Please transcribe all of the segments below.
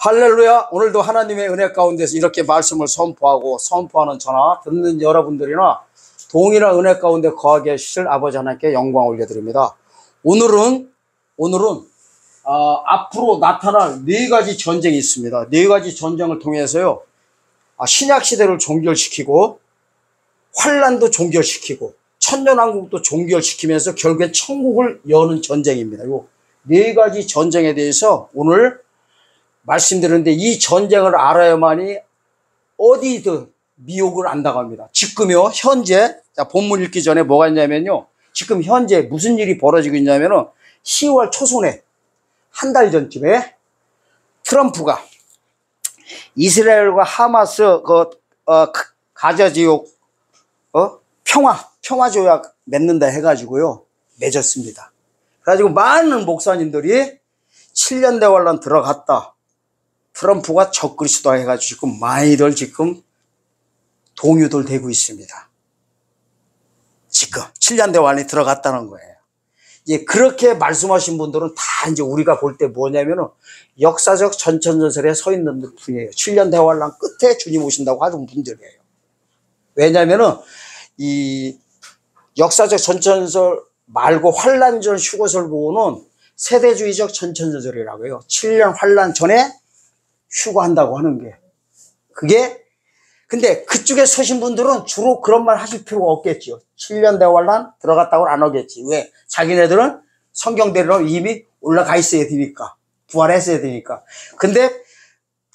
할렐루야. 오늘도 하나님의 은혜 가운데서 이렇게 말씀을 선포하는 저나 듣는 여러분들이나 동일한 은혜 가운데 거하게 하실 아버지 하나님께 영광 올려드립니다. 오늘은 앞으로 나타날 네 가지 전쟁이 있습니다. 네 가지 전쟁을 통해서요, 신약 시대를 종결시키고 환란도 종결시키고 천년왕국도 종결시키면서 결국엔 천국을 여는 전쟁입니다. 요 네 가지 전쟁에 대해서 오늘 말씀드렸는데, 이 전쟁을 알아야만이 어디든 미혹을 안 당합니다. 지금요, 현재, 본문 읽기 전에 뭐가 있냐면요, 지금 현재 무슨 일이 벌어지고 있냐면은 10월 초순에 한 달 전쯤에 트럼프가 이스라엘과 하마스 가자 지역 평화 조약 맺는다 해가지고요, 맺었습니다. 그래가지고 많은 목사님들이 7년 대환란 들어갔다, 트럼프가 적그리스도다 해가지고 지금 많이들 지금 동요들 되고 있습니다. 지금 7년 대환란이 들어갔다는 거예요. 이제 그렇게 말씀하신 분들은 다 이제 우리가 볼 때 뭐냐면은 역사적 전천전설에 서 있는 분이에요. 7년 대환란 끝에 주님 오신다고 하는 분들이에요. 왜냐면은 이 역사적 전천전설 말고 환란 전 휴거설 보고는 세대주의적 전천전설이라고 해요. 7년 환란 전에 휴거한다고 하는 게, 근데 그쪽에 서신 분들은 주로 그런 말 하실 필요가 없겠죠. 7년 대환란 들어갔다고는 안 하겠지. 왜? 자기네들은 성경대로 이미 올라가 있어야 되니까, 부활했어야 되니까. 근데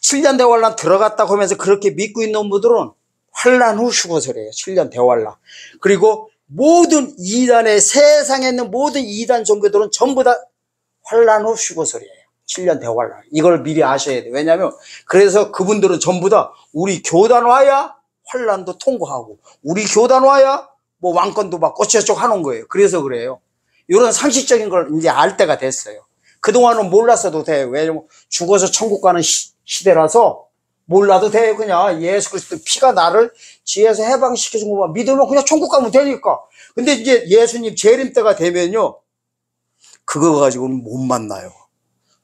7년 대환란 들어갔다고 하면서 그렇게 믿고 있는 분들은 환란 후 휴거설이에요. 7년 대환란. 그리고 모든 이단의, 세상에 있는 모든 이단 종교들은 전부 다 환란 후 휴거설이에요. 7년 대환란. 이걸 미리 아셔야 돼요. 왜냐하면 그래서 그분들은 전부 다 우리 교단 와야 환란도 통과하고, 우리 교단 와야 뭐 왕권도 막 꼬치꼬치 하는 거예요. 그래서 그래요. 이런 상식적인 걸 이제 알 때가 됐어요. 그동안은 몰랐어도 돼요. 왜냐면 죽어서 천국 가는 시대라서 몰라도 돼요. 그냥 예수 그리스도 피가 나를 지혜에서 해방시켜준 것만 믿으면 그냥 천국 가면 되니까. 근데 이제 예수님 재림 때가 되면요, 그거 가지고는 못 만나요.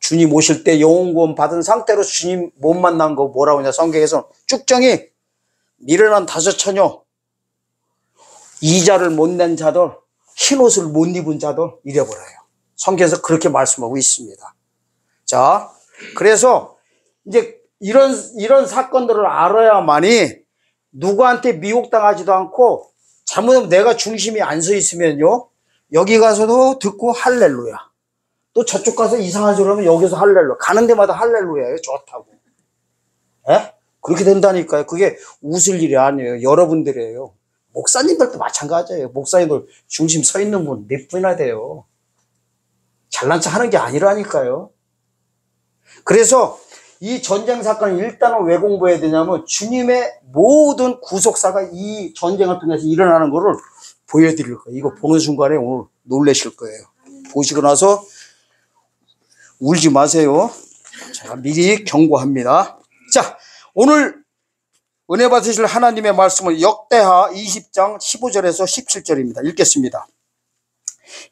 주님 오실 때 영혼구원 받은 상태로 주님 못 만난 거 뭐라고 하냐, 성경에서는 쭉 정의, 미련한 다섯 처녀, 이자를 못 낸 자들, 흰옷을 못 입은 자들 잃어버려요. 성경에서 그렇게 말씀하고 있습니다. 자, 그래서 이제 이런 사건들을 알아야만이 누구한테 미혹당하지도 않고, 잘못하면 내가 중심이 안 서 있으면요, 여기 가서도 듣고 할렐루야, 또 저쪽 가서 이상한 소리 하면 여기서 할렐루야, 가는 데마다 할렐루야예요. 좋다고. 예? 그렇게 된다니까요. 그게 웃을 일이 아니에요. 여러분들이에요. 목사님들도 마찬가지예요. 목사님들 중심 서 있는 분 몇 분이나 돼요. 잘난 척 하는 게 아니라니까요. 그래서 이 전쟁 사건을 일단은 왜 공부해야 되냐면, 주님의 모든 구속사가 이 전쟁을 통해서 일어나는 거를 보여드릴 거예요. 이거 보는 순간에 오늘 놀라실 거예요. 보시고 나서 울지 마세요. 제가 미리 경고합니다. 자, 오늘 은혜 받으실 하나님의 말씀을 역대하 20장 15절에서 17절입니다. 읽겠습니다.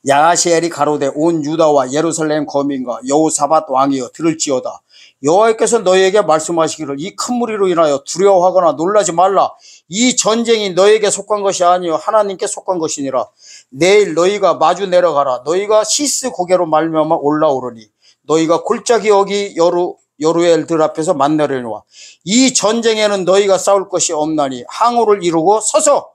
야하시엘이 가로되 온 유다와 예루살렘 거민과 여호사밧 왕이여 들을지어다. 여호와께서 너희에게 말씀하시기를 이 큰 무리로 인하여 두려워하거나 놀라지 말라. 이 전쟁이 너희에게 속한 것이 아니요 하나님께 속한 것이니라. 내일 너희가 마주 내려가라. 너희가 시스 고개로 말미암아 올라오르니 너희가 골짜기 어기 여루엘들 앞에서 만나려니와 이 전쟁에는 너희가 싸울 것이 없나니 항우를 이루고 서서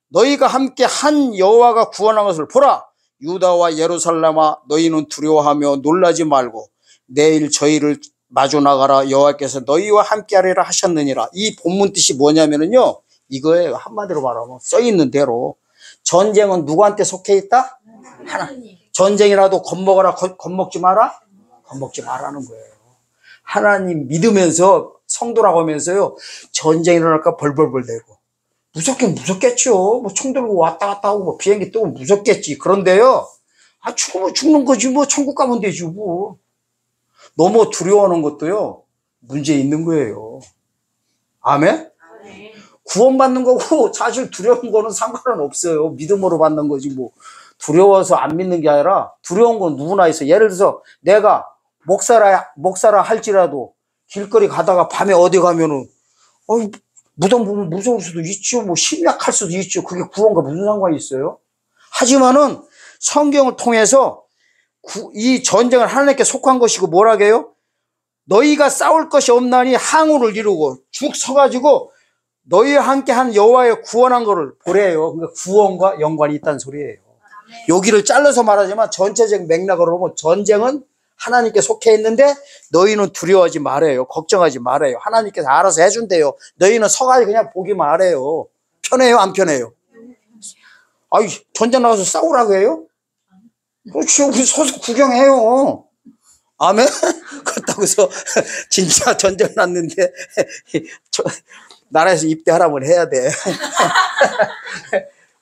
너희가 함께 한 여호와가 구원한 것을 보라. 유다와 예루살렘아 너희는 두려워하며 놀라지 말고 내일 저희를 마주 나가라. 여호와께서 너희와 함께 하리라 하셨느니라. 이 본문 뜻이 뭐냐면요, 이거예요. 한마디로 말하면 써 있는 대로 전쟁은 누구한테 속해 있다? 하나. 전쟁이라도 겁먹어라, 겁먹지 마라? 겁먹지 말라는 거예요. 하나님 믿으면서 성도라고 하면서요, 전쟁이 일어날까 벌벌벌 대고 무섭겠죠. 뭐 총 들고 왔다 갔다 하고 뭐 비행기 뜨고 무섭겠지. 그런데요, 죽으면 죽는 거지 뭐, 천국 가면 되지 뭐. 너무 두려워하는 것도요, 문제 있는 거예요. 아멘? 구원받는 거고 사실 두려운 거는 상관은 없어요. 믿음으로 받는 거지 뭐. 두려워서 안 믿는 게 아니라 두려운 건 누구나 있어. 예를 들어서 내가 목사라 할지라도 길거리 가다가 밤에 어디 가면은, 무덤 보면 무서울 수도 있죠. 뭐 심약할 수도 있죠. 그게 구원과 무슨 상관이 있어요? 하지만은 성경을 통해서 이 전쟁은 하나님께 속한 것이고 뭐라고 해요? 너희가 싸울 것이 없나니 항우를 이루고 죽 서가지고 너희와 함께 한 여호와의 구원한 거를 보래요. 그러니까 구원과 연관이 있다는 소리예요. 여기를 잘라서 말하지만 전체적 맥락으로 보면 전쟁은 하나님께 속해 있는데 너희는 두려워하지 말아요. 걱정하지 말아요. 하나님께서 알아서 해준대요. 너희는 서가지고 그냥 보기만 하래요. 편해요? 안 편해요? 아이, 전쟁 나가서 싸우라고 해요? 그렇죠. 우리 서서 구경해요. 아멘? 그렇다고 해서 진짜 전쟁 났는데 나라에서 입대하라고 해야 돼.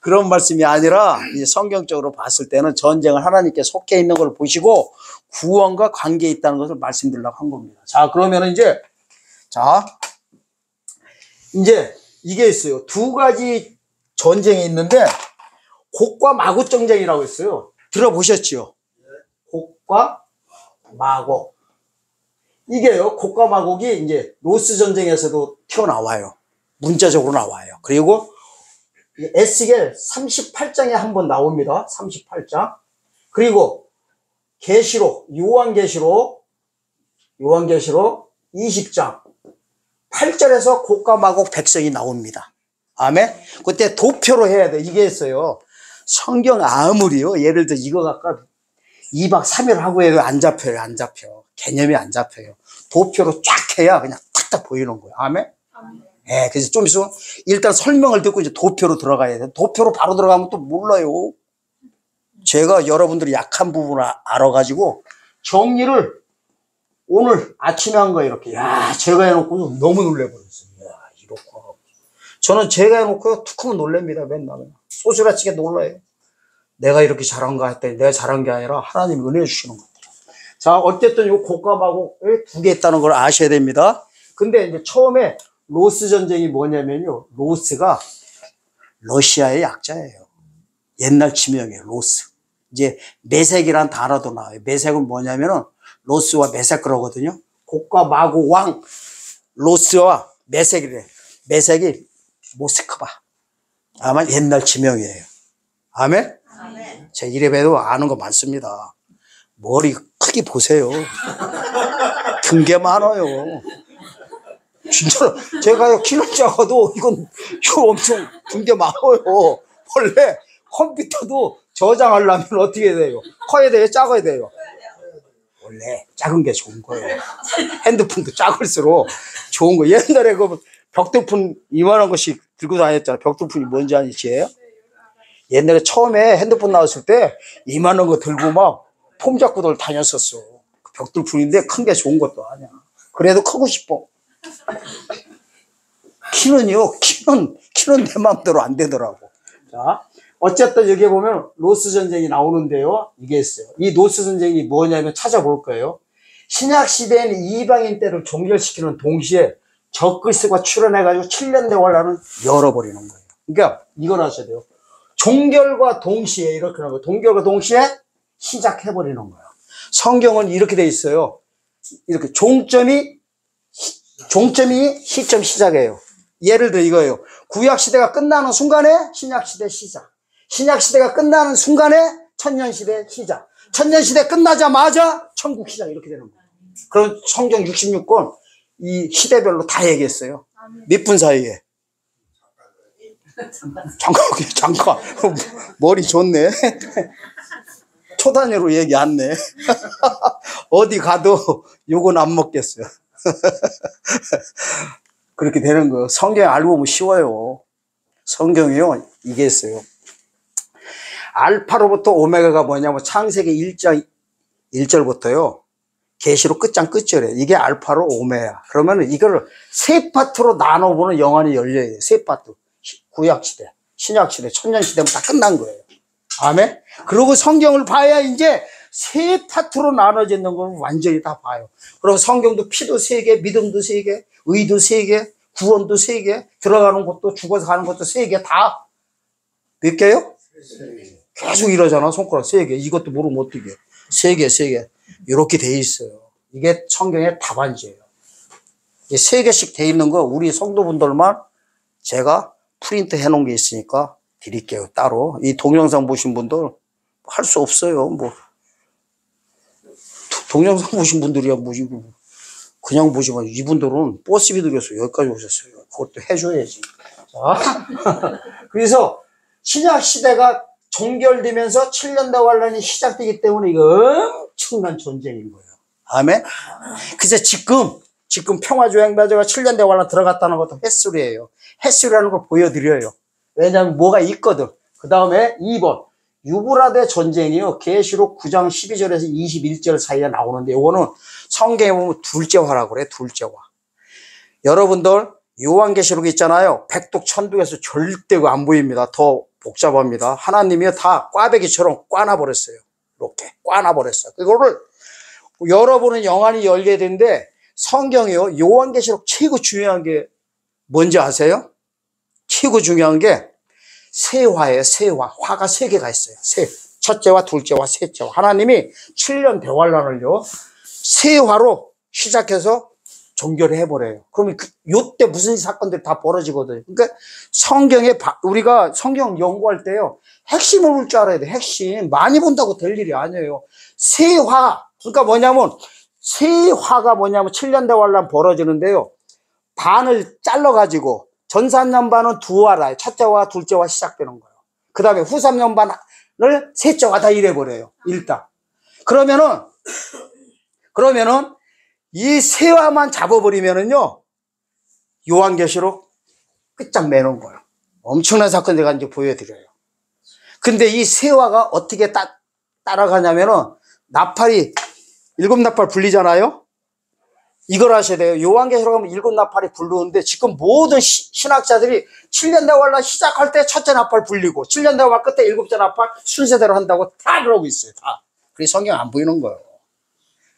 그런 말씀이 아니라 성경적으로 봤을 때는 전쟁은 하나님께 속해 있는 걸 보시고 구원과 관계에 있다는 것을 말씀드리려고 한 겁니다. 자, 그러면 이제 이게 있어요. 두 가지 전쟁이 있는데 곡과 마곡 전쟁이라고 했어요. 들어보셨죠? 곡과 마곡. 이게요, 곡과 마곡이 이제 로스 전쟁에서도 튀어나와요. 문자적으로 나와요. 그리고 에스겔 38장에 한번 나옵니다. 38장. 그리고 계시록, 요한계시록 20장 8절에서 곡과 마곡 백성이 나옵니다. 아멘? 그때 도표로 해야 돼. 이게 있어요. 성경 아무리요, 예를 들어 이거 갖다 2박 3일 하고 해도 안 잡혀요. 안 잡혀. 개념이 안 잡혀요. 도표로 쫙 해야 그냥 탁탁 보이는 거예요. 아멘? 예, 그래서 좀 있으면 일단 설명을 듣고 이제 도표로 들어가야 돼. 도표로 바로 들어가면 또 몰라요. 제가 여러분들이 약한 부분을 알아가지고 정리를 오늘 아침에 한 거예요. 이렇게. 야, 제가 해놓고 너무 놀래버렸어요. 야, 이렇고. 저는 제가 해놓고요, 툭 하면 놀랍니다. 맨날. 소스라치게 놀라요. 내가 이렇게 잘한가 했더니 내가 잘한 게 아니라 하나님이 은혜 주시는 것 같아요. 자, 어쨌든 요 곡과 마곡이 두 개 있다는 걸 아셔야 됩니다. 근데 이제 처음에 로스 전쟁이 뭐냐면요. 로스가 러시아의 약자예요. 옛날 지명이에요. 로스. 이제 메색이란 단어도 나와요. 메색은 뭐냐면은 로스와 메색 그러거든요. 곡과 마곡 왕 로스와 메색이래. 메색이 모스크바. 아마 옛날 지명이에요. 아멘? 아멘. 제 이래봬도 아는 거 많습니다. 머리 크게 보세요. 등 게 많아요. 진짜로 제가 키는 작아도 이건 엄청 등 게 많아요. 원래 컴퓨터도 저장하려면 어떻게 돼요? 커야 돼요? 작아야 돼요? 원래 작은 게 좋은 거예요. 핸드폰도 작을수록 좋은 거. 옛날에 그 벽돌폰 이만한 것씩 들고 다녔잖아요. 벽돌폰이 뭔지 아시죠? 옛날에 처음에 핸드폰 나왔을 때 이만한 거 들고 막 폼 잡고 다녔었어. 벽돌폰인데 큰 게 좋은 것도 아니야. 그래도 크고 싶어. 키는요, 키는 내 마음대로 안 되더라고. 자, 어쨌든 여기 보면 로스 전쟁이 나오는데요. 이게 있어요. 이 로스 전쟁이 뭐냐면 찾아볼 거예요. 신약 시대에는 이방인 때를 종결시키는 동시에 적그리스도가 출현해가지고 7년 대환란을 열어버리는 거예요. 그러니까 이걸 하셔야 돼요. 종결과 동시에 이렇게 하는 거예요. 동결과 동시에 시작해버리는 거예요. 성경은 이렇게 돼 있어요. 이렇게 종점이 시점 시작이에요. 예를 들어 이거예요. 구약 시대가 끝나는 순간에 신약 시대 시작. 신약 시대가 끝나는 순간에 천년 시대 시작. 천년 시대 끝나자마자 천국 시작 이렇게 되는 거예요. 그럼 성경 66권 이 시대별로 다 얘기했어요. 몇 분 사이에? 잠깐. 머리 좋네. 초단위로 얘기 안 내. 어디 가도 욕은 안 먹겠어요. 그렇게 되는 거. 성경 알고 보면 쉬워요. 성경이요, 이게 있어요. 알파로부터 오메가가 뭐냐면 창세기 1장 1절부터요. 계시록 끝장 끝절이에요. 이게 알파로 오메가. 그러면 이거를 세 파트로 나눠보는 영안이 열려요. 세 파트. 구약시대, 신약시대, 천년시대면 다 끝난 거예요. 아멘? 그리고 성경을 봐야 이제 세 파트로 나눠지는 걸 완전히 다 봐요. 그리고 성경도 피도 세 개, 믿음도 세 개, 의도 세 개, 구원도 세 개, 들어가는 것도 죽어서 가는 것도 세 개, 다 몇 개요? 계속 이러잖아. 손가락 세 개. 이것도 모르면 어떻게 세 개, 세 개. 이렇게 돼 있어요. 이게 성경의 답안지예요. 세 개씩 돼 있는 거 우리 성도분들만 제가 프린트 해 놓은 게 있으니까 드릴게요. 따로. 이 동영상 보신 분들 할 수 없어요. 뭐 동영상 보신 분들이야 뭐 이거 그냥 보지만 이분들은 버스비 들여서 여기까지 오셨어요. 그것도 해줘야지. 자. 그래서 신약 시대가 종결되면서 7년대 환란이 시작되기 때문에 이거 엄청난 전쟁인 거예요. 아멘. 그래서 지금 평화조약마저가 7년대 환란 들어갔다는 것도 햇술이에요. 햇술이라는 걸 보여드려요. 왜냐하면 뭐가 있거든. 그 다음에 2번 유브라데 전쟁이요. 계시록 9장 12절에서 21절 사이에 나오는데 이거는 성경에 보면 둘째화라고 그래. 둘째화. 여러분들 요한계시록 있잖아요. 백독 천독에서 절대 안 보입니다. 더 복잡합니다. 하나님이 다 꽈배기처럼 꽈놔버렸어요. 이렇게 꽈놔버렸어요. 그거를 열어보는 영안이 열게 되는데 성경이요. 요한계시록 최고 중요한 게 뭔지 아세요? 최고 중요한 게 세화예요. 세화. 화가 세 개가 있어요. 첫째와 둘째와 셋째와. 하나님이 7년 대환란을요. 세화로 시작해서 종결해버려요. 그러면 요때 무슨 사건들이 다 벌어지거든요. 그러니까 성경에 우리가 성경 연구할 때요. 핵심을 볼 줄 알아야 돼. 핵심. 많이 본다고 될 일이 아니에요. 세화. 그러니까 뭐냐면 세화가 뭐냐면 7년 대환란 벌어지는데요. 반을 잘라가지고 전 3년 반은 두 화라. 첫째와 둘째와 시작되는 거예요. 그 다음에 후 3년 반을 셋째와 다 이래버려요. 일단. 그러면은 이 세화만 잡아버리면은요, 요한계시록 끝장 내는 거예요. 엄청난 사건 제가 이제 보여드려요. 근데 이 세화가 어떻게 따라가냐면은, 나팔이, 7나팔 불리잖아요? 이걸 하셔야 돼요. 요한계시록 하면 7나팔이 부르는데, 지금 모든 신학자들이 7년대 환란 시작할 때 첫째 나팔 불리고, 7년대 환란 끝에 7째 나팔 순서대로 한다고 다 그러고 있어요. 다. 그래서 성경 안 보이는 거예요.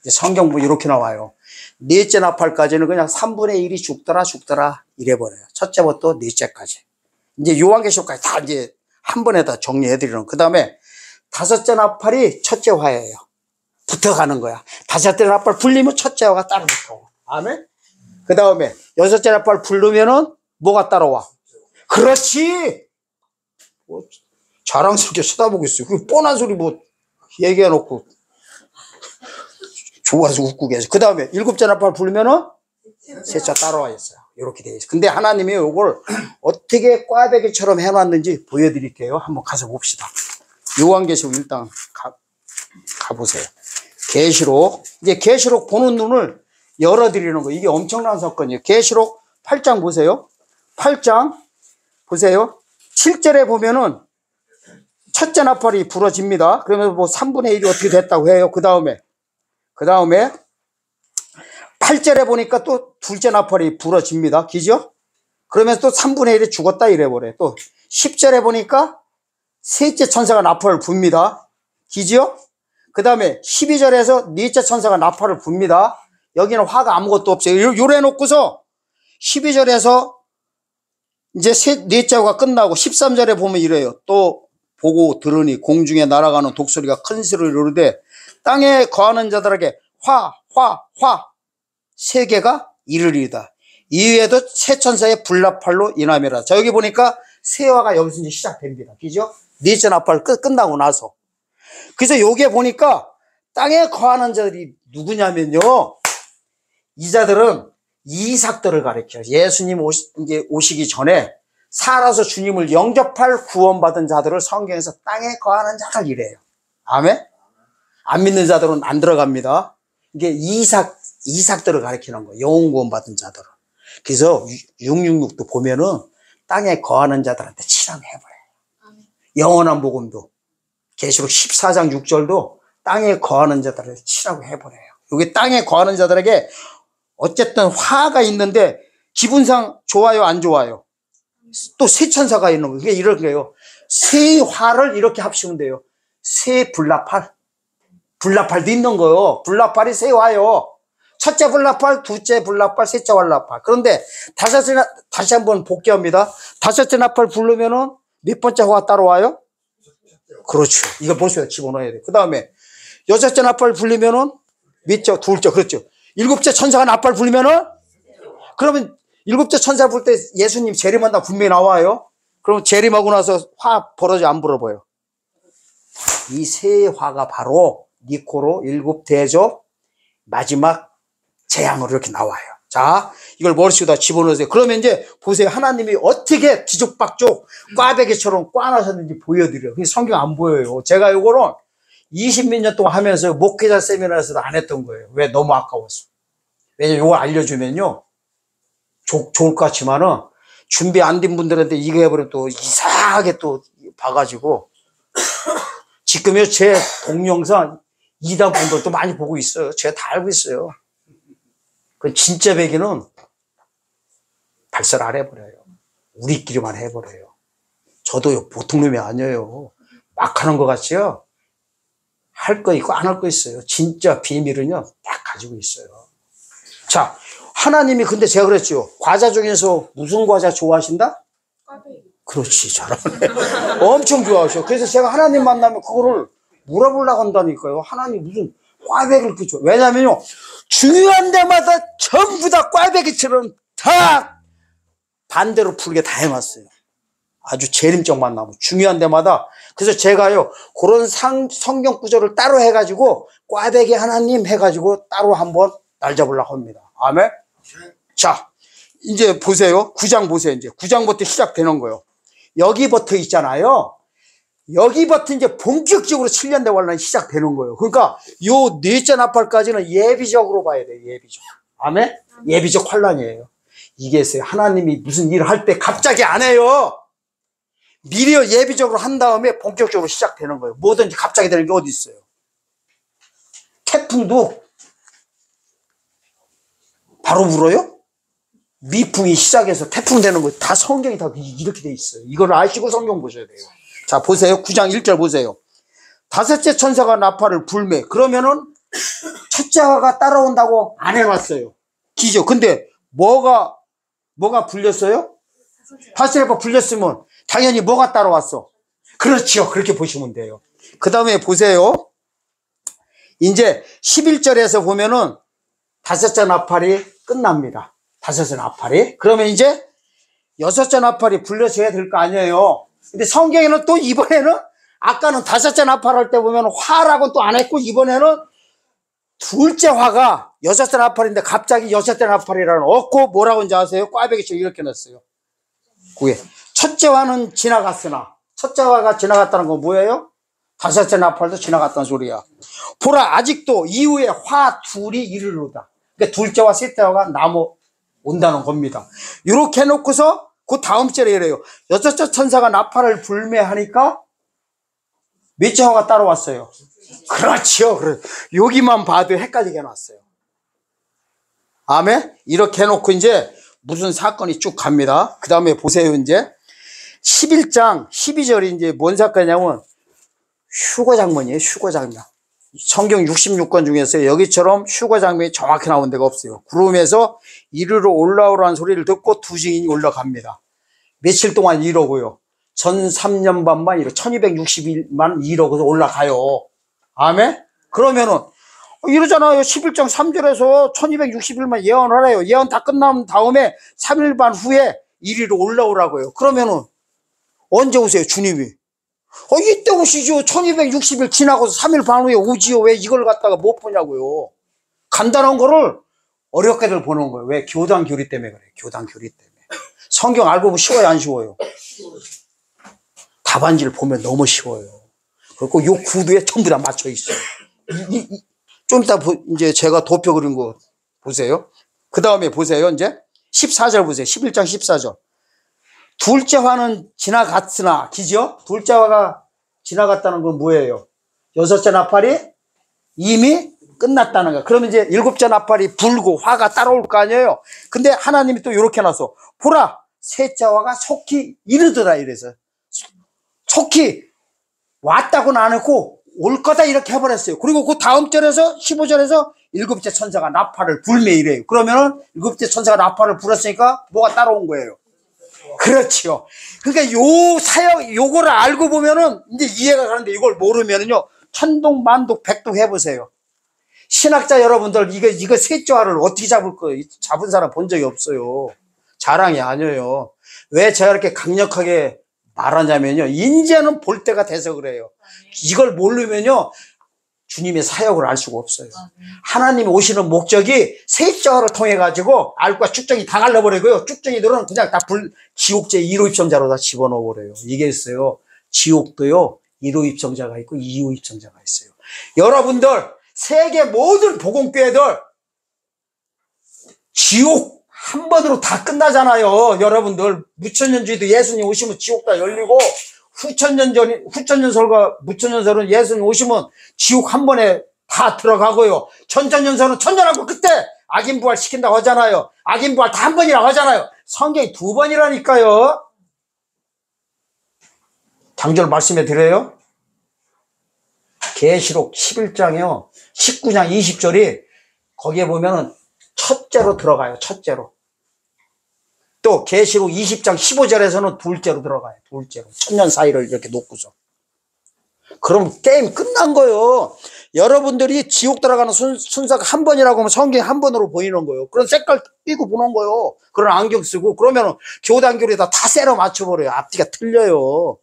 성경 보면 이렇게 나와요. 넷째 나팔까지는 그냥 3분의 1이 죽더라 이래버려요. 첫째부터 넷째까지. 이제 요한계시록까지 다 이제 한 번에 다 정리해드리는. 그 다음에 다섯째 나팔이 첫째 화예요. 붙어가는 거야. 다섯째 나팔 불리면 첫째 화가 따로 붙어. 아멘? 그 다음에 여섯째 나팔 부르면은 뭐가 따라와? 그렇지! 뭐 자랑스럽게 쳐다보고 있어요. 그 뻔한 소리 뭐 얘기해놓고. 좋아서 웃고 계세요. 그 다음에 7째 나팔 부르면은 셋째 따라와 있어요. 이렇게 되어 있어요. 근데 하나님이 이걸 어떻게 꽈배기처럼 해놨는지 보여드릴게요. 한번 가서 봅시다. 요한계시록 일단 가보세요. 계시록. 이제 계시록 보는 눈을 열어드리는 거. 이게 엄청난 사건이에요. 계시록 8장 보세요. 8장 보세요. 7절에 보면은 첫째 나팔이 부러집니다. 그러면 뭐 3분의 1이 어떻게 됐다고 해요. 그 다음에 8절에 보니까 또 둘째 나팔이 부러집니다. 기죠? 그러면서 또 3분의 1이 죽었다 이래버려요. 또 10절에 보니까 셋째 천사가 나팔을 붑니다. 기죠? 그 다음에 12절에서 넷째 천사가 나팔을 붑니다. 여기는 화가 아무것도 없어요. 요래 놓고서 12절에서 이제 넷째 화가 끝나고 13절에 보면 이래요. 또 보고 들으니 공중에 날아가는 독소리가 큰 소리로 이르되 땅에 거하는 자들에게 화 세 개가 이르리이다. 이외에도 세 천사의 불나팔로 인함이라. 자, 여기 보니까 세화가 여기서 이제 시작됩니다. 그죠? 넷째 나팔 끝나고 나서. 그래서 여기에 보니까 땅에 거하는 자들이 누구냐면요. 이 자들은 이삭들을 가리켜요. 예수님 오시기 전에 살아서 주님을 영접할 구원받은 자들을 성경에서 땅에 거하는 자들 이래요. 아멘? 안 믿는 자들은 안 들어갑니다. 이게 이삭들을 가리키는 거예요. 영혼 구원받은 자들은. 그래서 666도 보면은 땅에 거하는 자들한테 치랑해버려요. 영원한 복음도. 계시록 14장 6절도 땅에 거하는 자들한테 치라고 해버려요. 여기 땅에 거하는 자들에게 어쨌든 화가 있는데 기분상 좋아요, 안 좋아요? 또 세 천사가 있는 거예요. 그게 이런 거예요. 세 화를 이렇게 합치면 돼요. 세 불나팔. 불나팔도 있는 거예요. 불나팔이 세 화요. 첫째 불나팔, 둘째 불나팔, 셋째 불나팔. 그런데 다시 한번 복귀합니다. 다섯째 나팔 부르면은 몇 번째 화가 따라와요? 그렇죠. 이거 보세요. 집어넣어야 돼요. 그 다음에 여섯째 나팔 불리면은 몇째? 둘째. 그렇죠. 일곱째 천사가 나팔 불리면은 그러면 일곱째 천사 볼 때 예수님 재림한다 분명히 나와요. 그럼 재림하고 나서 화 벌어져 안 벌어봐요? 이 세 화가 바로 니코로 일곱 대접 마지막 재앙으로 이렇게 나와요. 자, 이걸 머릿속에다 집어넣으세요. 그러면 이제 보세요. 하나님이 어떻게 뒤죽박죽 꽈배기처럼 꽈나셨는지 보여드려요. 근데 성경 안 보여요. 제가 이거는 20몇 년 동안 하면서 목회자 세미나에서도 안 했던 거예요. 왜? 너무 아까웠어. 왜냐면 이거 알려주면요. 좋을 것 같지만은 준비 안 된 분들한테 이거 해버리면 또 이상하게 또 봐가지고 지금요 제 동영상 이단 분들도 많이 보고 있어요. 제가 다 알고 있어요. 그 진짜 배기는 발설 안 해버려요. 우리끼리만 해버려요. 저도 보통 놈이 아니에요. 막 하는 것 같지요? 할 거 있고 안 할 거 있어요. 진짜 비밀은요 딱 가지고 있어요. 자, 하나님이 근데 제가 그랬죠. 과자 중에서 무슨 과자 좋아하신다? 꽈배기. 그렇지, 잘하네. 엄청 좋아하셔. 그래서 제가 하나님 만나면 그거를 물어보려고 한다니까요. 하나님 무슨 꽈배기를 그렇게 좋아. 왜냐면요, 중요한 데마다 전부 다 꽈배기처럼 다 반대로 풀게 다 해놨어요. 아주 재림적 만나면 중요한 데마다. 그래서 제가요, 그런 성경 구절을 따로 해가지고 꽈배기 하나님 해가지고 따로 한번 날 잡으려고 합니다. 아멘. 자, 이제 보세요. 9장 보세요. 이제 9장부터 시작되는 거예요. 여기부터 있잖아요. 여기부터 이제 본격적으로 7년 대환란이 시작되는 거예요. 그러니까 요 넷째 나팔까지는 예비적으로 봐야 돼요. 예비적. 아멘? 예비적 환란이에요. 이게 있어요. 하나님이 무슨 일을 할 때 갑자기 안 해요. 미리 예비적으로 한 다음에 본격적으로 시작되는 거예요. 뭐든지 갑자기 되는 게 어디 있어요. 태풍도 바로 불어요? 미풍이 시작해서 태풍 되는 거 다 성경이 다 이렇게 돼 있어요. 이걸 아시고 성경 보셔야 돼요. 자, 보세요. 9장 1절 보세요. 다섯째 천사가 나팔을 불매. 그러면은 첫째 화가 따라온다고 안 해놨어요. 기죠. 근데 뭐가 불렸어요? 다섯째 화가 불렸으면 당연히 뭐가 따라왔어? 그렇죠. 그렇게 보시면 돼요. 그 다음에 보세요. 이제 11절에서 보면은 다섯째 나팔이 끝납니다. 다섯째 나팔이. 그러면 이제 여섯째 나팔이 불려져야 될 거 아니에요. 근데 성경에는 또 이번에는 아까는 다섯째 나팔 할 때 보면 화라고 또 안 했고 이번에는 둘째 화가 여섯째 나팔인데 갑자기 여섯째 나팔이라는 없고 뭐라고 이제 아세요? 꽈배기처럼 이렇게 놨어요. 그게 첫째 화는 지나갔으나 첫째 화가 지나갔다는 건 뭐예요? 다섯째 나팔도 지나갔다는 소리야. 보라 아직도 이후에 화 둘이 이르르다. 그러니까 둘째와 셋째화가 온다는 겁니다. 이렇게 해놓고서 그 다음 절에 이래요. 여섯째 천사가 나팔을 불매하니까 몇째 화가 따라왔어요? 그렇죠. 여기만 봐도 헷갈리게 해놨어요. 아멘? 이렇게 해놓고 이제 무슨 사건이 쭉 갑니다. 그 다음에 보세요. 이제 11장 12절이 이제 뭔 사건이냐면 휴거 장면이에요. 휴거 장면. 성경 66권 중에서 여기처럼 휴거 장면이 정확히 나온 데가 없어요. 구름에서 이르러 올라오라는 소리를 듣고 두 증인이 올라갑니다. 며칠 동안 이러고요. 전 3년 반만 1260일만 이러고서 올라가요. 아멘? 그러면은 이러잖아요. 11장 3절에서 1260일만 예언하래요. 예언 다 끝난 다음에 3일 반 후에 이리로 올라오라고요. 그러면은 언제 오세요? 주님이. 이때 오시죠. 1260일 지나고서 3일 반 후에 오지요. 왜 이걸 갖다가 못 보냐고요. 간단한 거를 어렵게들 보는 거예요. 왜? 교단 교리 때문에 그래요. 교단 교리 때문에. 성경 알고 보면 쉬워요? 안 쉬워요? 답안지를 보면 너무 쉬워요. 그리고 요 구두에 전부 다 맞춰 있어요. 좀 이따 이제 제가 도표 그린 거 보세요. 그 다음에 보세요. 이제 14절 보세요. 11장 14절. 둘째 화는 지나갔으나, 기죠? 둘째 화가 지나갔다는 건 뭐예요? 여섯째 나팔이 이미 끝났다는 거야. 그러면 이제 일곱째 나팔이 불고 화가 따라올 거 아니에요? 근데 하나님이 또 이렇게 놔서, 보라, 셋째 화가 속히 이르더라, 이래서. 속히 왔다고는 안 했고, 올 거다, 이렇게 해버렸어요. 그리고 그 다음 절에서, 15절에서 일곱째 천사가 나팔을 불매 이래요. 그러면은 일곱째 천사가 나팔을 불었으니까 뭐가 따라온 거예요? 그렇죠. 그러니까 요 사역, 요거를 알고 보면은 이제 이해가 가는데 이걸 모르면은요, 천독, 만독, 백독 해보세요. 신학자 여러분들, 이거 셋조화를 어떻게 잡을 거예요? 잡은 사람 본 적이 없어요. 자랑이 아니에요. 왜 제가 이렇게 강력하게 말하냐면요. 이제는 볼 때가 돼서 그래요. 이걸 모르면요. 주님의 사역을 알 수가 없어요. 하나님이 오시는 목적이 셋조화를 통해 가지고 알과 쭉정이 다 갈라버리고요. 쭉정이들은 그냥 다 지옥제 1호 입성자로 다 집어넣어버려요. 이게 있어요. 지옥도요. 1호 입성자가 있고 2호 입성자가 있어요. 여러분들 세계 모든 복음교회들 지옥 한 번으로 다 끝나잖아요. 여러분들 무천년주의도 예수님 오시면 지옥 다 열리고 후천년설과 무천년설은 예수님 오시면 지옥 한 번에 다 들어가고요. 천천년설은 천년하고 그때 악인부활 시킨다고 하잖아요. 악인부활 다 한 번이라고 하잖아요. 성경이 2번이라니까요. 장절 말씀해 드려요. 계시록 11장이요. 19장 20절이 거기에 보면은 첫째로 들어가요. 첫째로. 또 계시록 20장 15절에서는 둘째로 들어가요. 둘째로. 천년 사이를 이렇게 놓고서. 그럼 게임 끝난 거예요. 여러분들이 지옥 들어가는 순서가 한 번이라고 하면 성경이 한 번으로 보이는 거예요. 그런 색깔 띄고 보는 거예요. 그런 안경 쓰고 그러면 교단교리에다 다 쎄러 맞춰버려요. 앞뒤가 틀려요.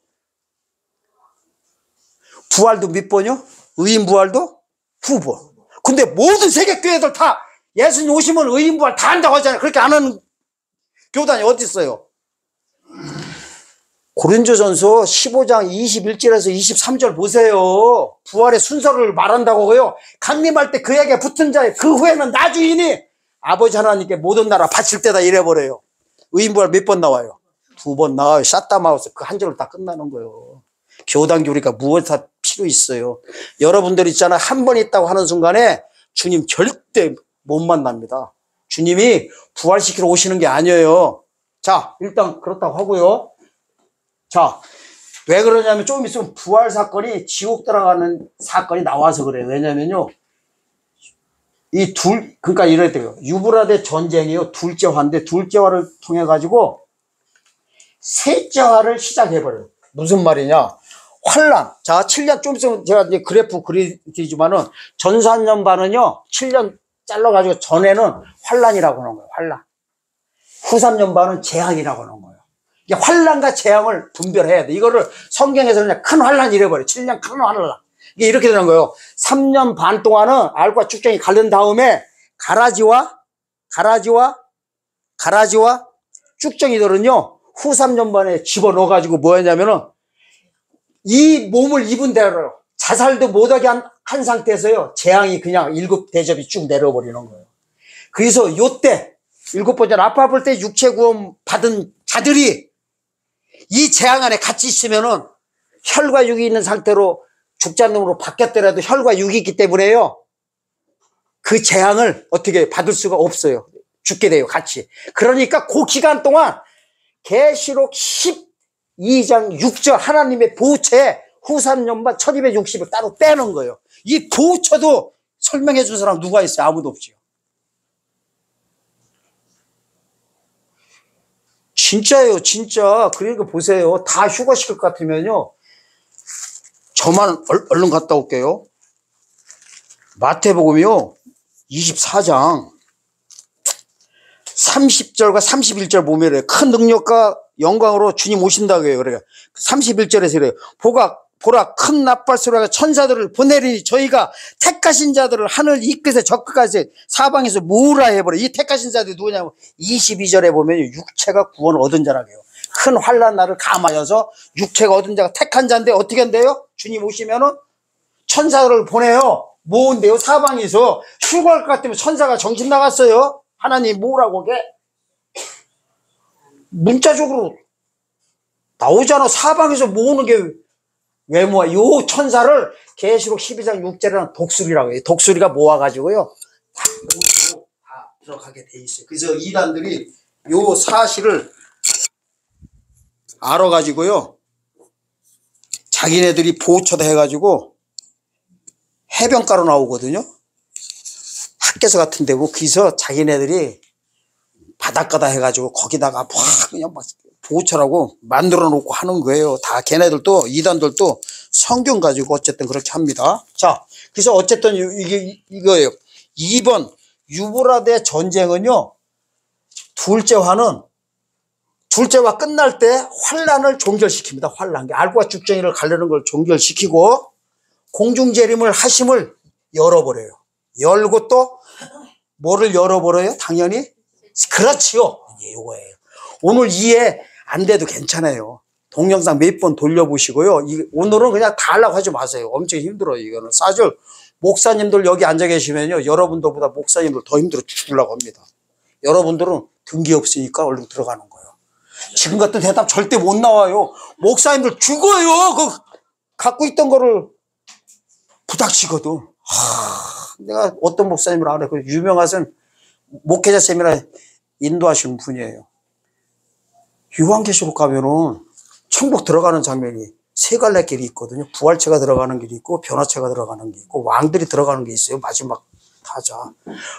부활도 몇 번이요? 의인부활도 2번. 근데 모든 세계교회들 다 예수님 오시면 의인부활 다 한다고 하잖아요. 그렇게 안 하는 교단이 어디 있어요? 고린도전서 15장 21절에서 23절 보세요. 부활의 순서를 말한다고요. 강림할 때 그에게 붙은 자의 그 후에는 나주인이 아버지 하나님께 모든 나라 바칠 때다 이래버려요. 의인부활 몇 번 나와요? 2번 나와요. 샷다마우스 그 한 절로 다 끝나는 거예요. 교단 교리가 무엇이 필요 있어요. 여러분들 있잖아요. 한 번 있다고 하는 순간에 주님 절대 못 만납니다. 주님이 부활시키러 오시는 게 아니에요. 자, 일단 그렇다고 하고요. 자, 왜 그러냐면 조금 있으면 부활 사건이 지옥 들어가는 사건이 나와서 그래요. 왜냐면요. 그러니까 이럴 때요. 유브라데 전쟁이요. 둘째화인데 둘째화를 통해 가지고 셋째화를 시작해버려요. 무슨 말이냐. 환란. 자, 7년, 좀 있으면 제가 이제 그래프 그리지만은 전서 한 년 반은요, 7년 잘라가지고 전에는 환란이라고 하는 거예요. 환란. 후 3년 반은 재앙이라고 하는 거예요. 이게 환란과 재앙을 분별해야 돼. 이거를 성경에서 그냥 큰 환란 이래버려. 7년 큰 환란. 이게 이렇게 되는 거예요. 3년 반 동안은 알과 축정이 갈른 다음에 가라지와 축정이들은요, 후 3년 반에 집어넣어가지고 뭐 했냐면은 이 몸을 입은 대로 자살도 못하게 한 상태에서요. 재앙이 그냥 7 대접이 쭉 내려버리는 거예요. 그래서 요때 7번째 아파 아플 때 육체 구원 받은 자들이 이 재앙 안에 같이 있으면은 혈과 육이 있는 상태로 죽지 않는 놈으로 바뀌었더라도 혈과 육이 있기 때문에요. 그 재앙을 어떻게 받을 수가 없어요. 죽게 돼요. 같이. 그러니까 그 기간 동안 계시록 12장 6절 하나님의 보호처에 후 3년반 1260을 따로 빼는 거예요. 이 보호처도 설명해 준 사람 누가 있어요? 아무도 없지요. 진짜예요, 진짜. 그러니까 보세요. 다 휴가시킬 것 같으면요. 저만 얼른 갔다 올게요. 마태복음이요. 24장 30절과 31절 보면 큰 능력과 영광으로 주님 오신다고 해요. 그래요. 31절에서 이래요. 보라 큰 나팔 소리가 천사들을 보내리니 저희가 택하신 자들을 하늘 이 끝에 저 끝까지 사방에서 모으라 해버려. 이 택하신 자들이 누구냐면 22절에 보면 육체가 구원을 얻은 자라고 해요. 큰 환난 날을 감하여서 육체가 얻은 자가 택한 자인데 어떻게 한대요? 주님 오시면은 천사들을 보내요. 모은대요. 사방에서 휴거할 것 같으면 천사가 정신 나갔어요. 하나님 뭐라고 그게? 문자적으로 나오잖아. 사방에서 모으는 게 왜 모아? 요 천사를 계시록 12장 6절에는 독수리라고 해요. 독수리가 모아가지고요. 다 들어가게 돼 있어요. 그래서 이단들이 요 사실을 알아가지고요. 자기네들이 보호처다 해가지고 해변가로 나오거든요. 학교에서 같은데 뭐 거기서 자기네들이 바닷가다 해가지고 거기다가 막 그냥 막 보호처라고 만들어 놓고 하는 거예요. 다 걔네들도 이단들도 성경 가지고 어쨌든 그렇게 합니다. 자, 그래서 어쨌든 이거예요. 2번 유브라데 전쟁은요, 둘째화 끝날 때 환란을 종결시킵니다. 환란. 알과 죽정이를 가르는 걸 종결시키고 공중재림을 하심을 열어버려요. 열고 또 뭐를 열어버려요? 당연히 그렇지요. 이거예요. 오늘 이해 안 돼도 괜찮아요. 동영상 몇 번 돌려보시고요. 오늘은 그냥 다 하려고 하지 마세요. 엄청 힘들어요. 이거는 사실 목사님들 여기 앉아 계시면요, 여러분들보다 목사님들 더 힘들어 죽으려고 합니다. 여러분들은 등기 없으니까 얼른 들어가는 거예요. 지금 같은 대답 절대 못 나와요. 목사님들 죽어요. 그 갖고 있던 거를 부닥치거든. 내가 어떤 목사님을 알아요. 그 유명하신 목회자 세미나 인도하시는 분이에요. 요한계시록 가면은 천국 들어가는 장면이 세 갈래 길이 있거든요. 부활체가 들어가는 길이 있고 변화체가 들어가는 게 있고 왕들이 들어가는 게 있어요. 마지막 타자.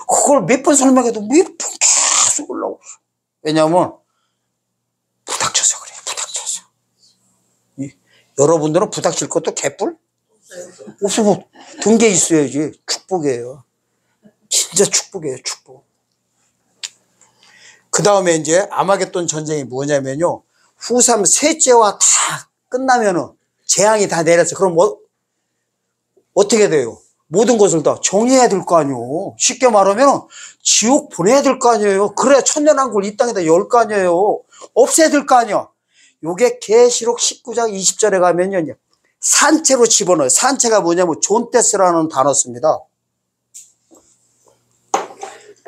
그걸 몇 번 설명해도 몇 번 계속 올라오고. 왜냐하면 부닥쳐서 그래요. 부닥쳐서. 여러분들은 부닥칠 것도 개뿔? 없으면 등계 있어야지. 축복이에요. 진짜 축복이에요. 축복. 그 다음에 이제 아마겟돈 전쟁이 뭐냐면요, 후삼 셋째와 다 끝나면은 재앙이 다 내렸어요. 그럼 어떻게 돼요? 모든 것을 다 정리해야 될 거 아니에요. 쉽게 말하면 지옥 보내야 될 거 아니에요. 그래야 천년왕국을 이 땅에다 열 거 아니에요. 없애야 될 거 아니야. 요게 계시록 19장 20절에 가면요, 산채로 집어넣어요. 산채가 뭐냐면 존테스라는 단어 씁니다.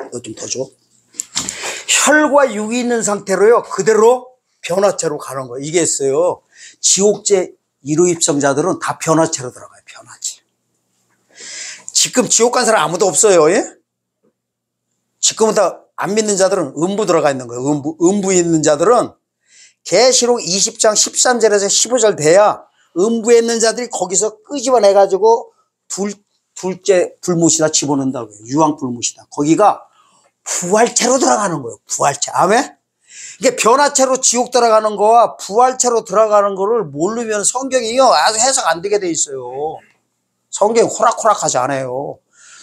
이거 좀 더 줘. 혈과 육이 있는 상태로요, 그대로 변화체로 가는 거예요. 이게 있어요. 지옥제 1호 입성자들은 다 변화체로 들어가요. 변화체. 지금 지옥 간 사람 아무도 없어요. 예? 지금은 다 안 믿는 자들은 음부 들어가 있는 거예요. 음부에 있는 자들은 계시록 20장 13절에서 15절 돼야 음부에 있는 자들이 거기서 끄집어내가지고 둘째 불못이다 집어넣는다고요. 유황 불못이다. 거기가 부활체로 들어가는 거예요. 부활체. 아멘? 이게 변화체로 지옥 들어가는 거와 부활체로 들어가는 거를 모르면 성경이요, 아주 해석 안 되게 돼 있어요. 성경이 호락호락하지 않아요.